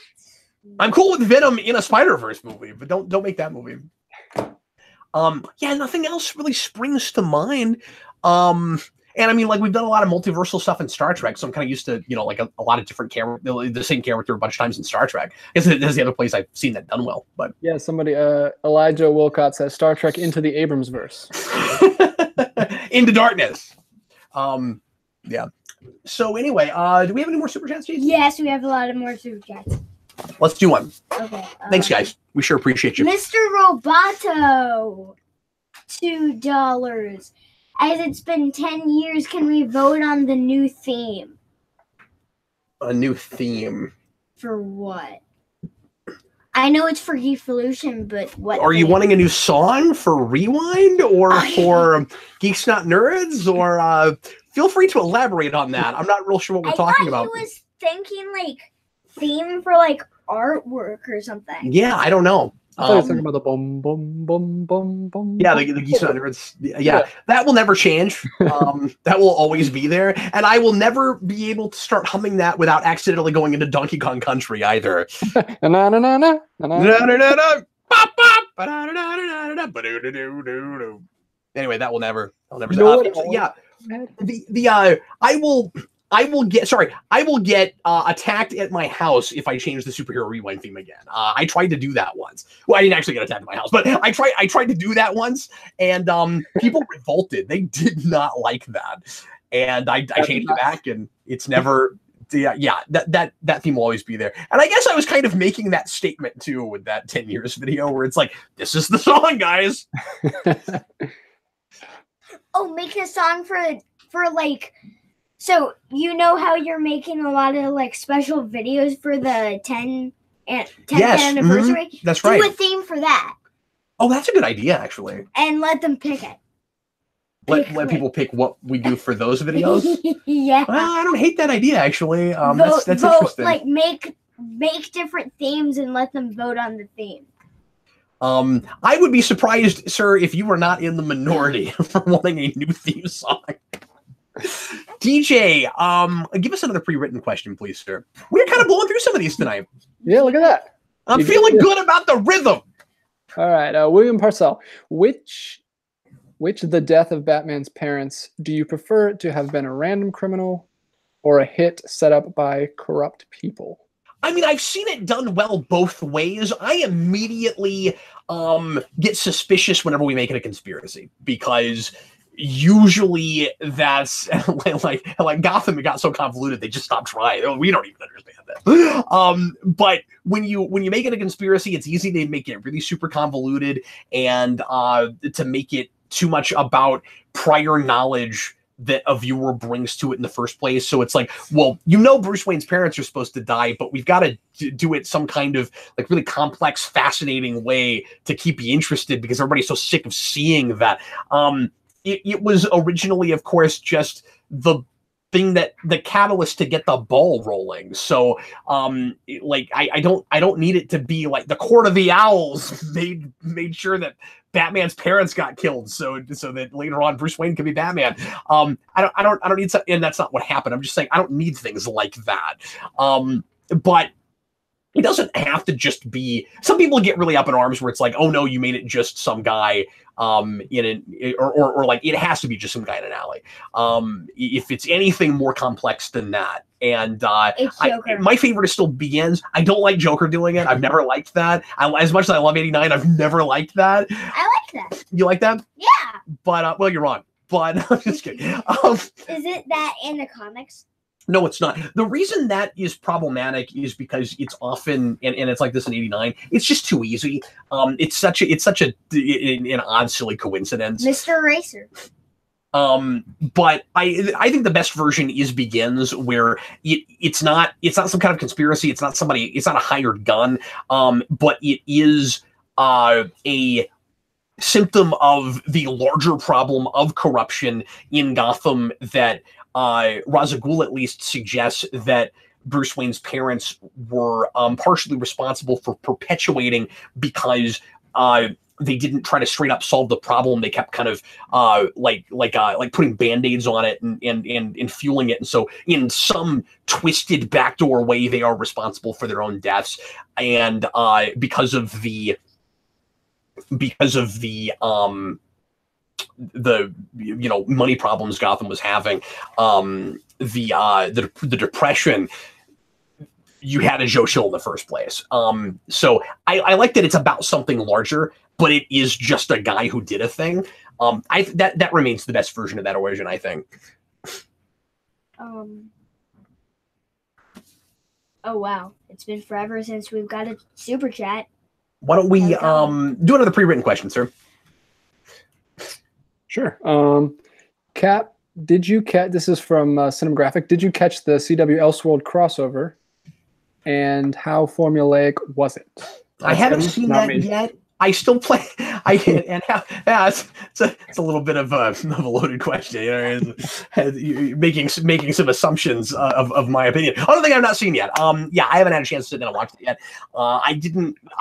I'm cool with Venom in a Spider-Verse movie, but don't make that movie. Yeah, nothing else really springs to mind. And I mean, like, we've done a lot of multiversal stuff in Star Trek, so I'm kind of used to, like a lot of different the same character a bunch of times in Star Trek. I guess that's the other place I've seen that done well. But yeah, somebody, Elijah Wilcott says Star Trek Into the Abramsverse. Into darkness. Yeah. So anyway, do we have any more super chats, Jason? Yes, we have a lot of more super chats. Let's do one. Okay. Thanks, guys. We sure appreciate you. Mr. Roboto, $2. As it's been 10 years, can we vote on the new theme? A new theme? For what? I know it's for Geekvolution, but what? Are you wanting a new song for Rewind or for Geeks Not Nerds? Or feel free to elaborate on that. I'm not real sure what we're talking about. I was thinking like theme for like artwork or something. Yeah, I don't know. I thought you were talking about the boom, boom, boom, boom, boom. Yeah, the Geeks Not Nerds. Yeah, that will never change. That will always be there. And I will never be able to start humming that without accidentally going into Donkey Kong Country either. Anyway, that will never. I'll never. Yeah, I will get attacked at my house if I change the Superhero Rewind theme again. I tried to do that once. Well, I didn't actually get attacked at my house, but I tried to do that once, and people revolted. They did not like that, and I changed it back, and it's never. That theme will always be there. And I guess I was kind of making that statement too with that 10 years video, where it's like, this is the song, guys. Oh, making a song for like. So, you know how you're making a lot of, like, special videos for the 10th anniversary? Mm-hmm. That's right. Do a theme for that. Oh, that's a good idea, actually. And let them pick it. Let people pick what we do for those videos? Yeah. Well, I don't hate that idea, actually. Vote, that's interesting. Like, make different themes and let them vote on the theme. I would be surprised, sir, if you were not in the minority for wanting a new theme song. DJ, give us another pre-written question, please, sir. We're kind of blowing through some of these tonight. Yeah, look at that. I'm feeling good about the rhythm. All right, William Parcell. Which the death of Batman's parents do you prefer to have been a random criminal or a hit set up by corrupt people? I mean, I've seen it done well both ways. I immediately get suspicious whenever we make it a conspiracy, because usually that's like Gotham, it got so convoluted they just stopped trying. We don't even understand that. But when you make it a conspiracy, it's easy to make it really super convoluted and to make it too much about prior knowledge that a viewer brings to it in the first place. So it's like, well, Bruce Wayne's parents are supposed to die, but we've got to do it some kind of like really complex, fascinating way to keep you interested, because everybody's so sick of seeing that. It was originally, of course, just the being that the catalyst to get the ball rolling. So like I don't need it to be like the Court of the Owls made sure that Batman's parents got killed so that later on Bruce Wayne could be Batman. I don't need to, and that's not what happened. I'm just saying I don't need things like that. But it doesn't have to just be. Some people get really up in arms where it's like, oh no, you made it just some guy or like it has to be just some guy in an alley. If it's anything more complex than that, and my favorite is still Begins. I don't like Joker doing it. I've never liked that. As much as I love 89, I've never liked that. I like that. You like that? Yeah. But well, you're wrong. But I'm just kidding. Is it that in the comics? No, it's not. The reason that is problematic is because it's often, and it's like this in 89, it's just too easy. It's such an odd, silly coincidence. Mr. Eraser. But I think the best version is Begins, where it's not some kind of conspiracy. It's not a hired gun. But it is a symptom of the larger problem of corruption in Gotham that Ra's al Ghul at least suggests that Bruce Wayne's parents were partially responsible for perpetuating, because they didn't try to straight up solve the problem. They kept kind of like putting Band-Aids on it and fueling it. And so in some twisted backdoor way, they are responsible for their own deaths. And because of the money problems Gotham was having, the Depression, you had a Joe Chill in the first place. So I like that it's about something larger, but it is just a guy who did a thing. That remains the best version of that origin, I think. Oh wow, it's been forever since we've got a super chat. Why don't we do another pre-written question, sir? Sure. Cap, did you catch? This is from Cinematographic. Did you catch the CW Elseworld crossover? And how formulaic was it? I haven't seen that yet. I still play. It's a little bit of a loaded question. You know, making some assumptions of my opinion. Other thing I've not seen yet. Yeah, I haven't had a chance to sit down and watch it yet. I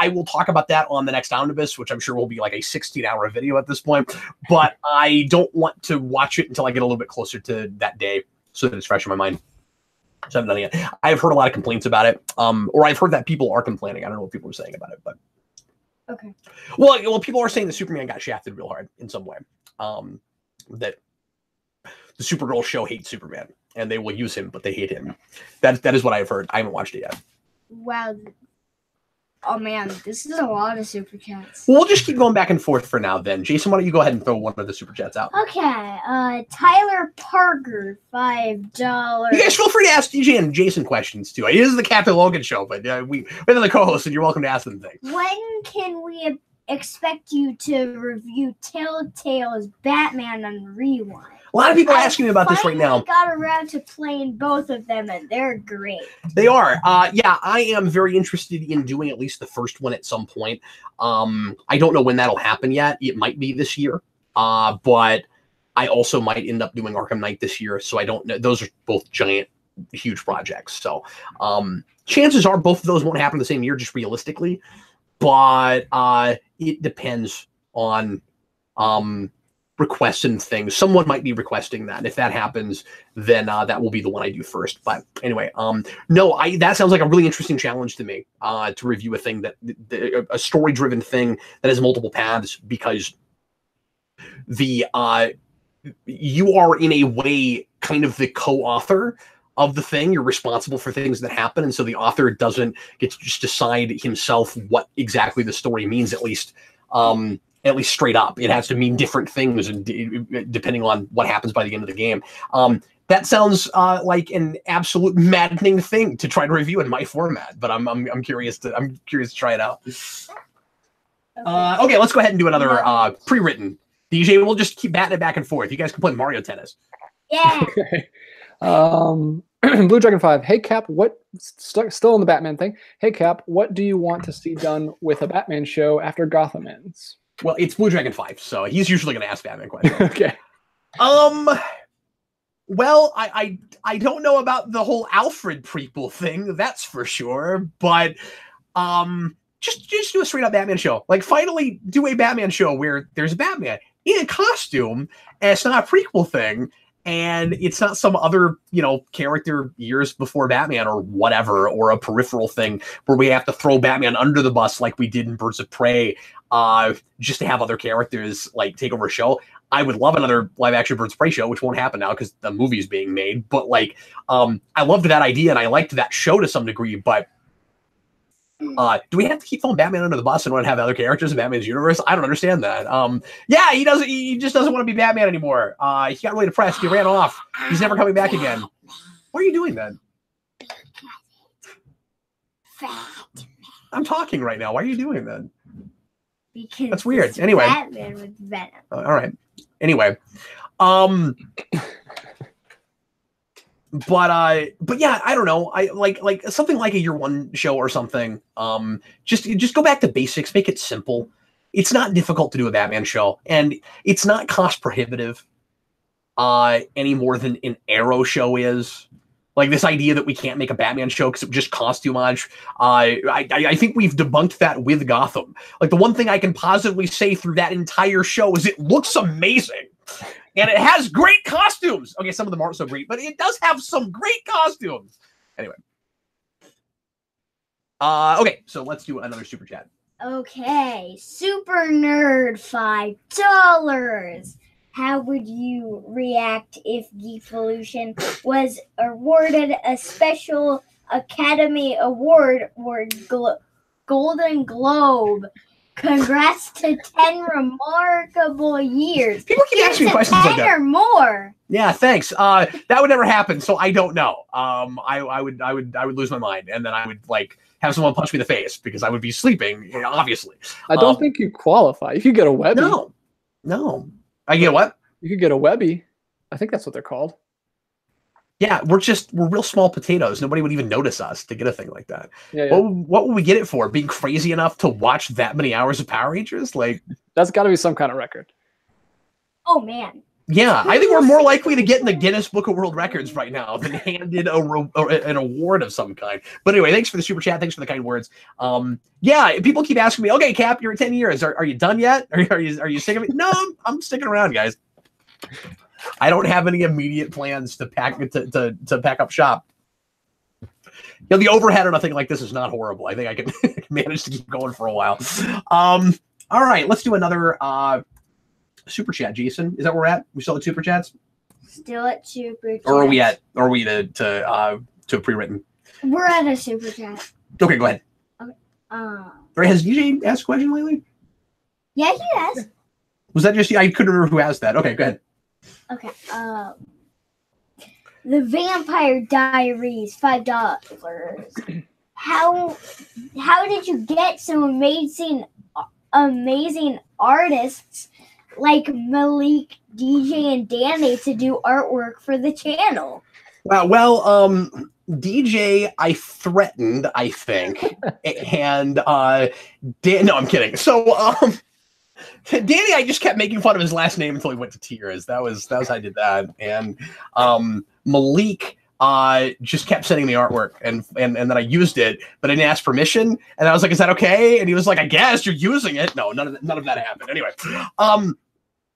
will talk about that on the next Omnibus, which I'm sure will be like a 16-hour video at this point. But I don't want to watch it until I get a little bit closer to that day, so that it's fresh in my mind. So I haven't done it yet. I've heard a lot of complaints about it, or I've heard that people are complaining. I don't know what people are saying about it, but. Okay. Well, people are saying that Superman got shafted real hard in some way. That the Supergirl show hates Superman, and they will use him, but they hate him. That is what I've heard. I haven't watched it yet. Wow. Oh man, this is a lot of super chats. Well, we'll just keep going back and forth for now. Then, Jason, why don't you go ahead and throw one of the super chats out? Okay. Tyler Parker, $5. You guys feel free to ask DJ and Jason questions too. It is the Captain Logan show, but we have the co-hosts, and you're welcome to ask them things. When can we expect you to review Telltale's Batman on Rewind? A lot of people are asking me about this right now. I got around to playing both of them, and they're great. They are. Yeah, I am very interested in doing at least the first one at some point. I don't know when that'll happen yet. It might be this year, but I also might end up doing Arkham Knight this year. So I don't know. Those are both giant, huge projects. So chances are both of those won't happen the same year, just realistically. But it depends on requests and things. Someone might be requesting that. If that happens, then that will be the one I do first. But anyway, no, that sounds like a really interesting challenge to me, to review a thing a story-driven thing that has multiple paths, because you are in a way kind of the co-author of the thing. You're responsible for things that happen, and so the author doesn't get to just decide himself what exactly the story means, at least straight up. It has to mean different things, and depending on what happens by the end of the game. That sounds like an absolute maddening thing to try to review in my format, but I'm curious to try it out. Okay, let's go ahead and do another pre-written. DJ, we'll just keep batting it back and forth. You guys can play Mario Tennis. Yeah. Okay. Blue Dragon 5. Hey Cap, still on the Batman thing. Hey Cap, what do you want to see done with a Batman show after Gotham ends? Well, it's Blue Dragon 5, so he's usually going to ask Batman questions. Okay. Well, I don't know about the whole Alfred prequel thing, that's for sure. But just do a straight up Batman show. Like, finally do a Batman show where there's a Batman in a costume, and it's not a prequel thing, and it's not some other, character years before Batman or whatever, or a peripheral thing where we have to throw Batman under the bus like we did in Birds of Prey, just to have other characters like take over a show. I would love another live action Birds of Prey show, which won't happen now because the movie's being made. But I loved that idea and I liked that show to some degree, but do we have to keep throwing Batman under the bus and want to have other characters in Batman's universe? I don't understand that. Yeah, he just doesn't want to be Batman anymore. He got really depressed. He ran off. He's never coming back again. Why are you doing that? I'm talking right now. Why are you doing that? Because that's weird. Anyway. Batman with Venom. All right. Anyway. But yeah, I don't know. I like something like a year one show or something. Just go back to basics, make it simple. It's not difficult to do a Batman show, and it's not cost prohibitive any more than an Arrow show is. Like, this idea that we can't make a Batman show because it would just cost too much. I think we've debunked that with Gotham. Like, the one thing I can positively say through that entire show is it looks amazing. And it has great costumes. Okay, some of them aren't so great, but it does have some great costumes. Anyway. Okay, so let's do another super chat. Okay, Super Nerd, $5. How would you react if Geekvolution was awarded a special Academy Award or Golden Globe? Congrats to 10 remarkable years. People keep asking me questions like that. 10 or more. Yeah, thanks. That would never happen, so I don't know. I would lose my mind, and then I would have someone punch me in the face because I would be sleeping. Obviously, I don't think you qualify. You could get a Webby. No. I get what? You could get a Webby. I think that's what they're called. Yeah, we're real small potatoes. Nobody would even notice us to get a thing like that. Yeah. What would we get it for? Being crazy enough to watch that many hours of Power Rangers? That's got to be some kind of record. Oh man. Yeah, I think we're more likely to get in the Guinness Book of World Records right now than handed an award of some kind. But anyway, thanks for the super chat. Thanks for the kind words. Yeah, people keep asking me, okay, Cap, you're at 10 years. Are you done yet? Are you sick of it? No, I'm sticking around, guys. I don't have any immediate plans to pack up shop. The overhead on a thing like this is not horrible. I think I can manage to keep going for a while. All right, let's do another super chat. Jason, is that where we're at? We still at super chats? Still at super chats. Or are we to a pre-written? We're at a super chat. Okay, go ahead. Okay. Or has DJ asked a question lately? Yeah, he has. Was that just you? I couldn't remember who asked that. Okay, go ahead. Okay. The Vampire Diaries, $5. How did you get some amazing artists like Malik, DJ, and Danny to do artwork for the channel? Well, DJ, I threatened, I think, and no, I'm kidding. So, Danny, I just kept making fun of his last name until he went to tears. That was how I did that. And Malik just kept sending me artwork, and then I used it, but I didn't ask permission. And I was like, "Is that okay?" And he was like, "I guess you're using it." No, none of that happened. Anyway,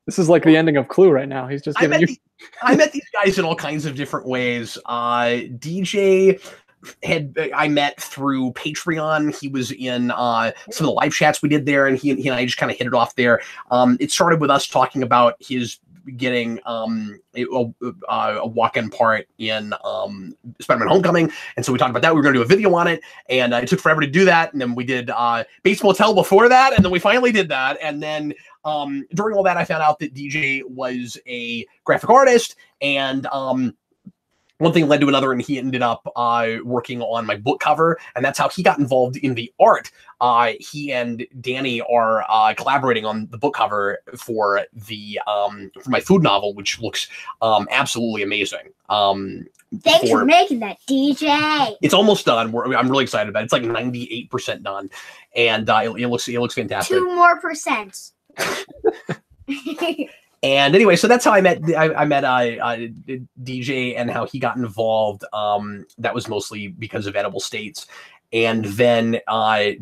this is like the ending of Clue right now. He's just giving you. I met these guys in all kinds of different ways. DJ I met through Patreon. He was in some of the live chats we did there, and he and I just kind of hit it off there. It started with us talking about his getting a walk-in part in Spider-Man Homecoming, and so we talked about that. We were going to do a video on it, and it took forever to do that, and then we did Bates Motel before that, and then we finally did that, and then during all that, I found out that DJ was a graphic artist, and one thing led to another, and he ended up working on my book cover, and that's how he got involved in the art. He and Danny are collaborating on the book cover for the for my food novel, which looks absolutely amazing. Thanks for making that, DJ. It's almost done. I'm really excited about it. It's like 98% done, and it looks fantastic. 2 more percent. And anyway, so that's how I met DJ and how he got involved. That was mostly because of Edible States. And then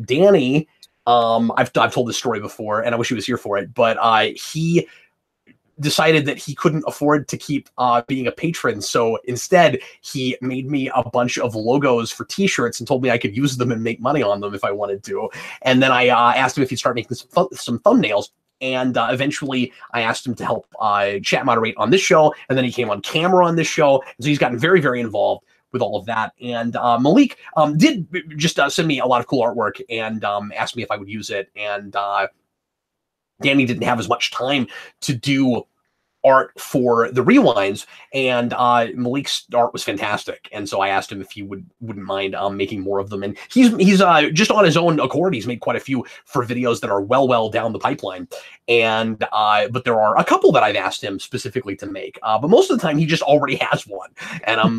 Danny, I've told this story before, and I wish he was here for it, but he decided that he couldn't afford to keep being a patron. So instead, he made me a bunch of logos for t-shirts and told me I could use them and make money on them if I wanted to. And then I asked him if he'd start making some thumbnails. And eventually I asked him to help chat moderate on this show. And then he came on camera on this show. And so he's gotten very, very involved with all of that. And Malik did just send me a lot of cool artwork and asked me if I would use it. And Danny didn't have as much time to do art for the rewinds, and Malik's art was fantastic. And so I asked him if he wouldn't mind making more of them. And he's just on his own accord. He's made quite a few for videos that are well down the pipeline. And but there are a couple that I've asked him specifically to make. But most of the time he just already has one. And I'm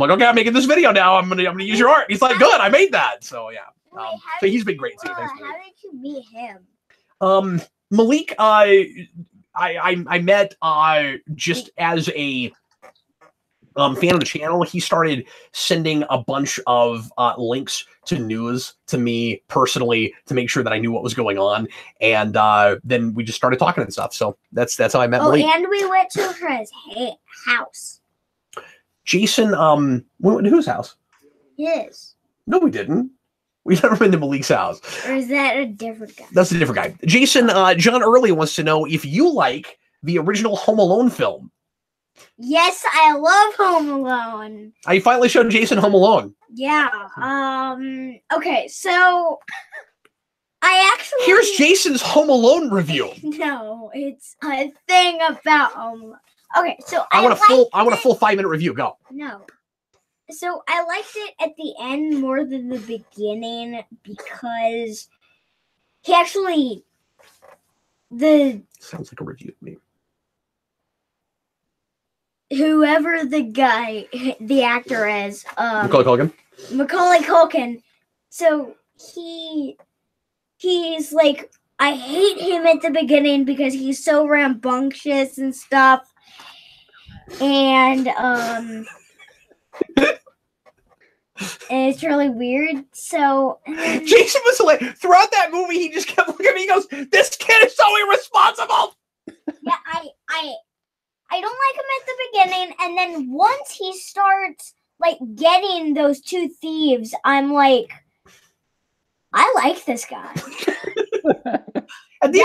like, okay, I'm making this video now. I'm gonna use your art. He's like, good, I made that. So yeah. So he's been great too. Thanks, how did you meet him? Malik, I met just as a fan of the channel. He started sending a bunch of links to news to me personally to make sure that I knew what was going on, and then we just started talking and stuff. So that's how I met Malik. And we went to his house. Jason, we went to whose house? His. No, we didn't. We've never been to Malik's house. Or is that a different guy? That's a different guy. Jason, John Early wants to know if you like the original Home Alone film. Yes, I love Home Alone. I finally showed Jason Home Alone. Yeah. Okay, so I actually... Here's Jason's Home Alone review. No, it's a thing about Home Alone. Okay, so I want a full 5-minute review. Go. No. So I liked it at the end more than the beginning because he actually sounds like a review to me. Whoever the actor is, Macaulay Culkin. So he's like, I hate him at the beginning because he's so rambunctious and stuff, and and it's really weird. So Jason was like, throughout that movie, he just kept looking at me. He goes, "This kid is so irresponsible." Yeah, I don't like him at the beginning, and then once he starts like getting those two thieves, I'm like, I like this guy. And then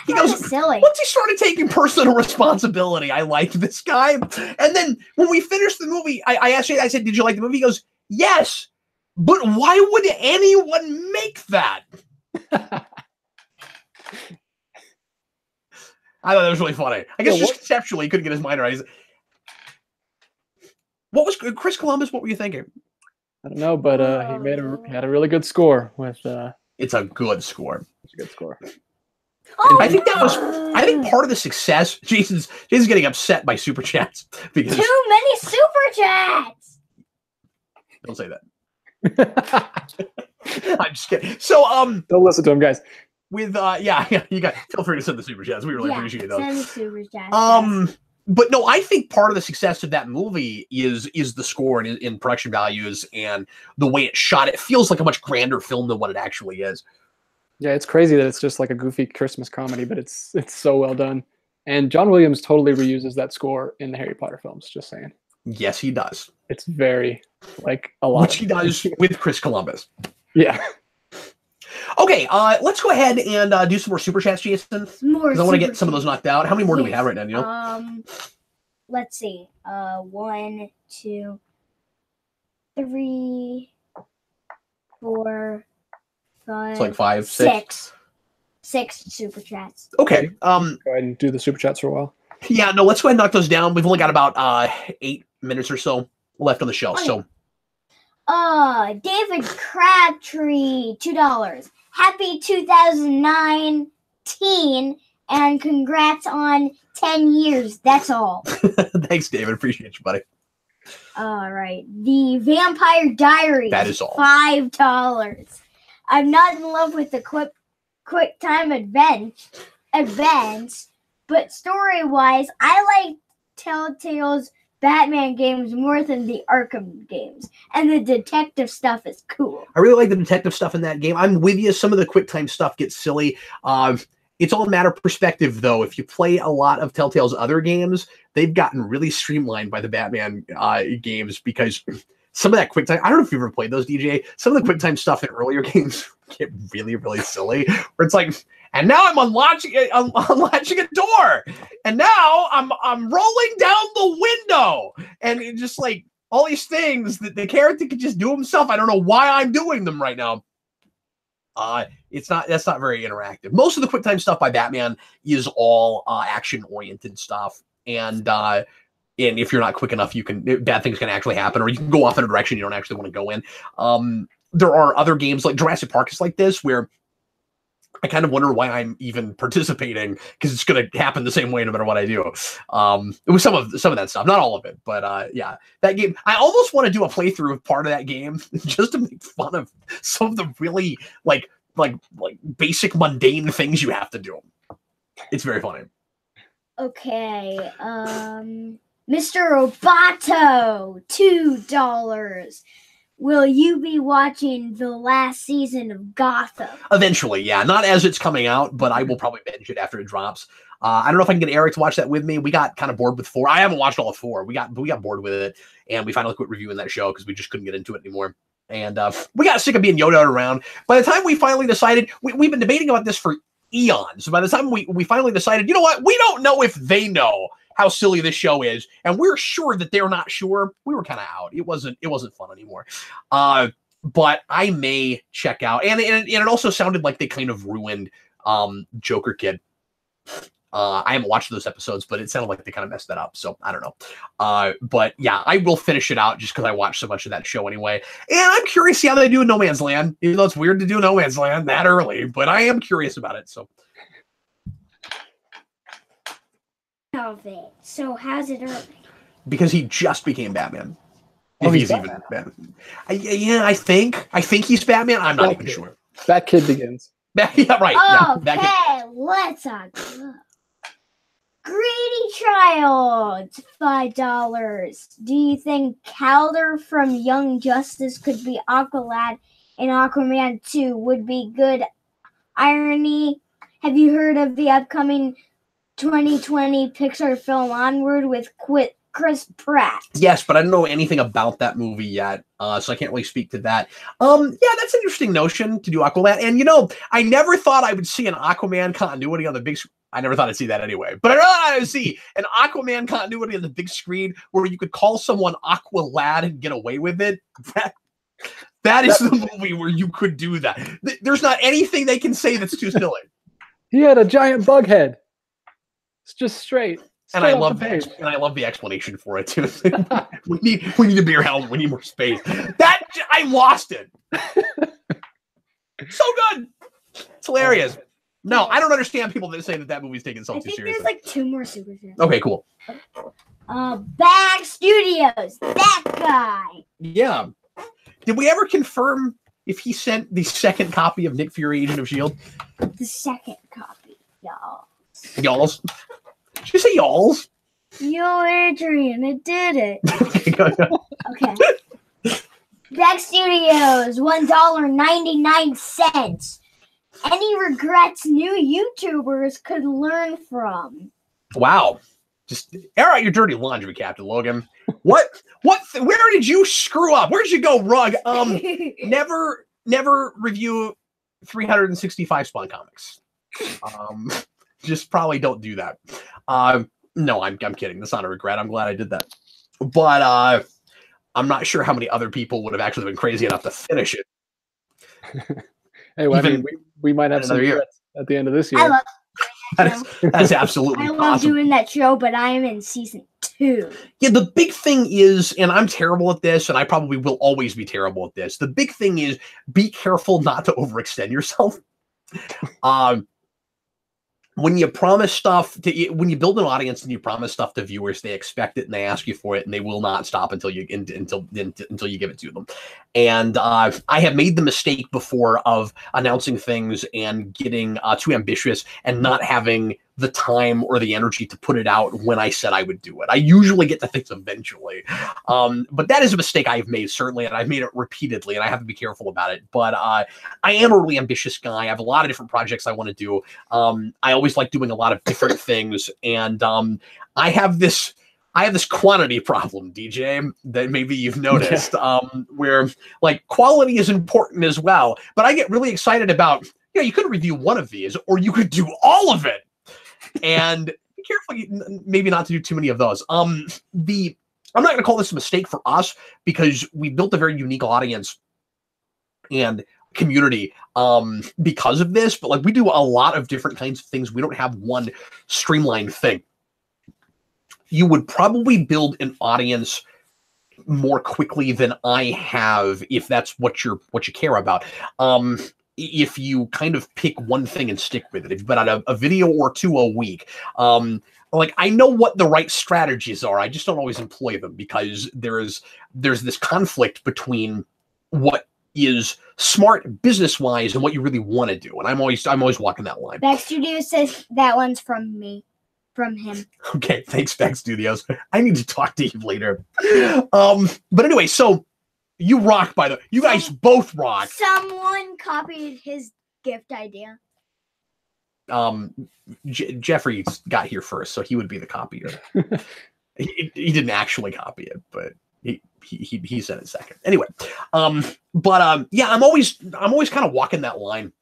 he goes, silly. Once he started taking personal responsibility, I liked this guy. And then when we finished the movie, I asked him, I said, "Did you like the movie?" He goes, "Yes, but why would anyone make that?" I thought that was really funny. I guess just conceptually, he couldn't get his mind right. What was Chris Columbus? What were you thinking? I don't know, but he had a really good score with. It's a good score. It's a good score. Oh, I think part of the success. Jason's getting upset by super chats because too many super chats. Don't say that. I'm just kidding. So don't listen to him, guys. With yeah, you got feel free to send the super chats. We really appreciate those. Send the super chats. But no, I think part of the success of that movie is the score and in production values and the way it's shot. It feels like a much grander film than what it actually is. Yeah, it's crazy that it's just like a goofy Christmas comedy, but it's so well done. And John Williams totally reuses that score in the Harry Potter films, just saying. Yes, he does. It's very, like, a lot. Which he does with Chris Columbus. Yeah. Okay, let's go ahead and do some more super chats, Jason. Because I want to get some of those knocked out. How many more do we have right now? You know? Let's see. 1, 2, 3, 4, 5. It's like 5, 6. 6 super chats. Okay. Go ahead and do the super chats for a while. Yeah, no, let's go ahead and knock those down. We've only got about 8 minutes or so left on the show. Okay. So. David Crabtree, $2. Happy 2019 and congrats on 10 years. That's all. Thanks, David. Appreciate you, buddy. All right. The Vampire Diaries. That is all. $5. I'm not in love with the quick time events, but But story-wise, I like Telltale's Batman games more than the Arkham games. And the detective stuff is cool. I really like the detective stuff in that game. I'm with you. Some of the QuickTime stuff gets silly. It's all a matter of perspective, though. If you play a lot of Telltale's other games, they've gotten really streamlined by the Batman games because some of that QuickTime, I don't know if you've ever played those, DJ. Some of the QuickTime stuff in earlier games get really, really silly. Where it's like, and now I'm unlatching a door, and now I'm rolling down the window, and it's just like all these things that the character could just do himself. I don't know why I'm doing them right now. That's not very interactive. Most of the QuickTime stuff by Batman is all action-oriented stuff, and if you're not quick enough, bad things can actually happen, or you can go off in a direction you don't actually want to go in. There are other games like Jurassic Park is like this, where I kind of wonder why I'm even participating, because it's going to happen the same way no matter what I do. It was some of that stuff, not all of it, but yeah, that game. I almost want to do a playthrough of part of that game just to make fun of some of the really like basic mundane things you have to do. It's very funny. Okay, Mr. Roboto, $2. Will you be watching the last season of Gotham? Eventually, yeah. Not as it's coming out, but I will probably binge it after it drops. I don't know if I can get Eric to watch that with me. We got kind of bored with 4. I haven't watched all of 4. We got bored with it, and we finally quit reviewing that show because we just couldn't get into it anymore. And we got sick of being Yoda around. By the time we finally decided, we've been debating about this for eons. So by the time we finally decided, you know what? We don't know if they know how silly this show is, and we're sure that they're not sure. We were kind of out. It wasn't fun anymore. But I may check out, and it also sounded like they kind of ruined Joker Kid. I haven't watched those episodes, but it sounded like they kind of messed that up. So I don't know. But yeah, I will finish it out just because I watched so much of that show anyway. And I'm curious to see how they do in No Man's Land. Even though it's weird to do No Man's Land that early, but I am curious about it. So. Of it. So how's it early? Because he just became Batman. Oh, if he's Batman. even Batman. I think he's Batman. I'm not even sure. That kid begins. Yeah, right. Okay, yeah, let's talk. Greedy Child, $5. Do you think Calder from Young Justice could be Aqualad in Aquaman 2? Would be good irony. Have you heard of the upcoming 2020 Pixar film Onward with Chris Pratt? Yes, but I don't know anything about that movie yet, so I can't really speak to that. Yeah, that's an interesting notion to do Aquaman. And, I never thought I would see an Aquaman continuity on the big screen. I never thought I'd see that anyway. But I thought I would see an Aquaman continuity on the big screen where you could call someone Aqualad and get away with it. That is the movie where you could do that. There's not anything they can say that's too silly. He had a giant bug head. It's just straight. And I love the explanation for it too. we need a beer helmet. We need more space. I lost it. So good. It's hilarious. No, I don't understand people that say that movie's taken so too seriously. There's like 2 more super chats. Okay, cool. Bag Studios, that guy. Yeah. Did we ever confirm if he sent the second copy of Nick Fury, Agent of S.H.I.E.L.D.? The second copy, y'all. Y'alls? Did you say y'alls? Yo, Adrian, it did it. Okay, go. Okay. Bag Studios, $1.99. Any regrets new YouTubers could learn from? Wow. Just air out your dirty laundry, Captain Logan. Where did you screw up? Where'd you go, Rug? Never review 365 Spawn comics. Just probably don't do that. No, I'm kidding. That's not a regret. I'm glad I did that. But I'm not sure how many other people would have actually been crazy enough to finish it. Hey, well, I mean, we might have some regrets at the end of this year. I love that's absolutely I love possible. doing that show, but I am in season 2. Yeah, the big thing is, and I'm terrible at this, and I probably will always be terrible at this. The big thing is be careful not to overextend yourself. When you promise stuff when you build an audience and you promise stuff to viewers, they expect it and they ask you for it, and they will not stop until you give it to them. And I have made the mistake before of announcing things and getting too ambitious and not having the time or the energy to put it out when I said I would do it. I usually get to things eventually. But that is a mistake I've made, certainly, and I've made it repeatedly, and I have to be careful about it. But I am a really ambitious guy. I have a lot of different projects I want to do. I always like doing a lot of different things, and I have this quantity problem, DJ, that maybe you've noticed, where like quality is important as well. But I get really excited about, you could review one of these, or you could do all of it. And be careful, maybe not to do too many of those. I'm not going to call this a mistake for us, because we built a very unique audience and community because of this. But like, we do a lot of different kinds of things. We don't have one streamlined thing. You would probably build an audience more quickly than I have, if that's what you care about. If you kind of pick one thing and stick with it, if you put out a video or two a week, like, I know what the right strategies are. I just don't always employ them, because there's this conflict between what is smart business-wise and what you really want to do. And I'm always walking that line. Back Studio says that one's from me. From him. Okay, thanks, Back Studios. I need to talk to you later. But anyway, so you rock, by the way. You guys both rock. Someone copied his gift idea. Jeffrey got here first, so he would be the copier. He didn't actually copy it, but he said it second. Anyway, yeah, I'm always kind of walking that line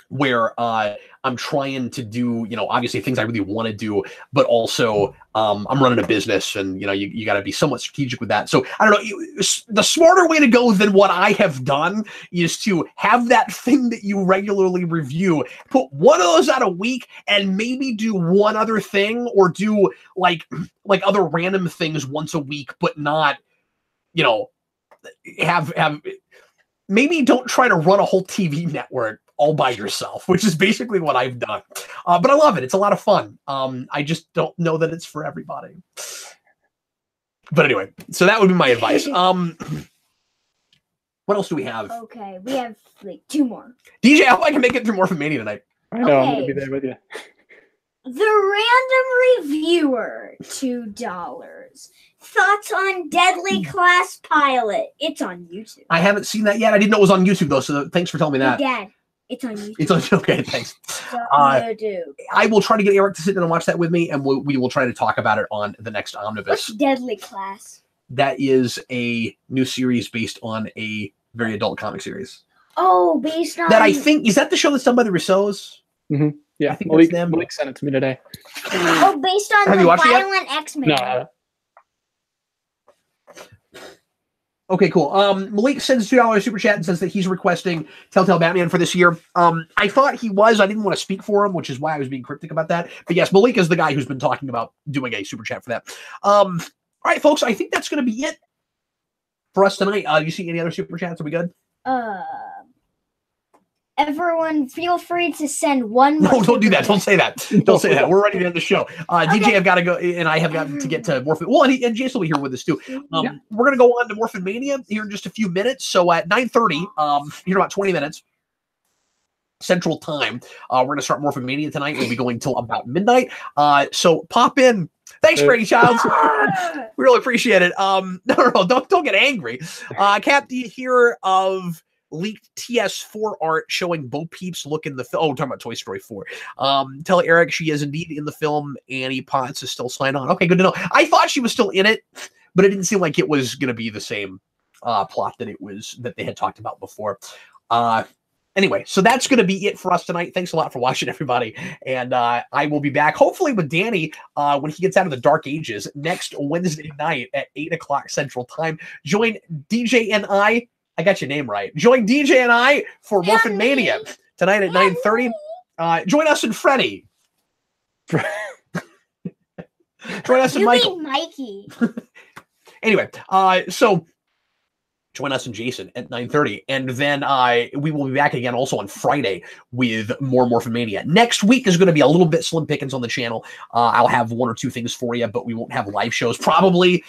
where I'm trying to do, obviously things I really want to do, but also I'm running a business, and you got to be somewhat strategic with that. So I don't know, the smarter way to go than what I have done is to have that thing that you regularly review, put one of those out a week, and maybe do one other thing, or do like other random things once a week, but not, have maybe don't try to run a whole TV network all by yourself, which is basically what I've done. But I love it. It's a lot of fun. I just don't know that it's for everybody. But anyway, so that would be my advice. What else do we have? Okay, we have like 2 more. DJ, I hope I can make it through Morphin Mania tonight. I know, I'm going to be there with you. The Random Reviewer, $2. Thoughts on Deadly Class Pilot? It's on YouTube. I haven't seen that yet. I didn't know it was on YouTube, though, so thanks for telling me that. Dad, it's on YouTube. It's on, okay, thanks. Do. I will try to get Eric to sit down and watch that with me, and we will try to talk about it on the next Omnibus. What's Deadly Class? That is a new series based on a very adult comic series. Oh, based on... That I think... Is that the show that's done by the Russos? Mm-hmm. Yeah, I think Malik sent it to me today. Oh, based on Have the you watched it yet? Violent X-Men. No. Okay, cool. Malik sends $2 super chat and says that he's requesting Telltale Batman for this year. I thought he was. I didn't want to speak for him, which is why I was being cryptic about that. But yes, Malik is the guy who's been talking about doing a super chat for that. All right, folks, I think that's going to be it for us tonight. You see any other super chats? Are we good? Everyone, feel free to send one more. No, don't do that. Don't say that. Don't say that. We're ready to end the show. Okay. DJ, I've got to go, and I have got to get to Morphin. Well, and Jason will be here with us too. We're going to go on to Morphin Mania here in just a few minutes. So at 9:30, here in about 20 minutes, Central Time, we're going to start Morphin Mania tonight. We'll be going till about midnight. So pop in. Thanks, Brady Childs. We really appreciate it. No, don't get angry. Cap, do you hear of leaked TS4 art showing Bo Peep's look in the film? Oh, we're talking about Toy Story 4. Tell Eric she is indeed in the film. Annie Potts is still signed on. Okay, good to know. I thought she was still in it, but it didn't seem like it was going to be the same plot that they had talked about before. Anyway, so that's going to be it for us tonight. Thanks a lot for watching, everybody. And I will be back, hopefully with Danny, when he gets out of the Dark Ages next Wednesday night at 8 o'clock Central Time. Join DJ and I got your name right. Join DJ and I for Morphin Mania tonight at 9:30. Join us and Freddie. Join us and Michael. Mikey. Anyway, so join us and Jason at 9:30. And then we will be back again also on Friday with more Morphomania. Next week is going to be a little bit slim pickings on the channel. I'll have 1 or 2 things for you, but we won't have live shows. Probably,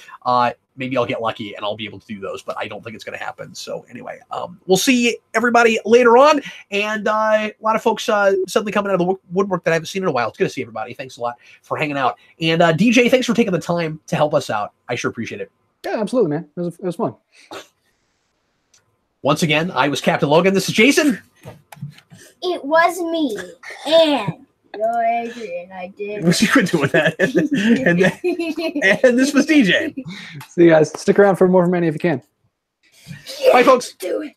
maybe I'll get lucky and I'll be able to do those, but I don't think it's going to happen. So anyway, we'll see everybody later on. And a lot of folks suddenly coming out of the woodwork that I haven't seen in a while. It's good to see everybody. Thanks a lot for hanging out. And DJ, thanks for taking the time to help us out. I sure appreciate it. Yeah, absolutely, man. It was fun. Once again, I was Captain Logan. This is Jason. It was me. And you're Adrian. I did. What's you doing that? And this was DJ. See you guys. Stick around for more from Many if you can. Yeah, bye, folks. Do it.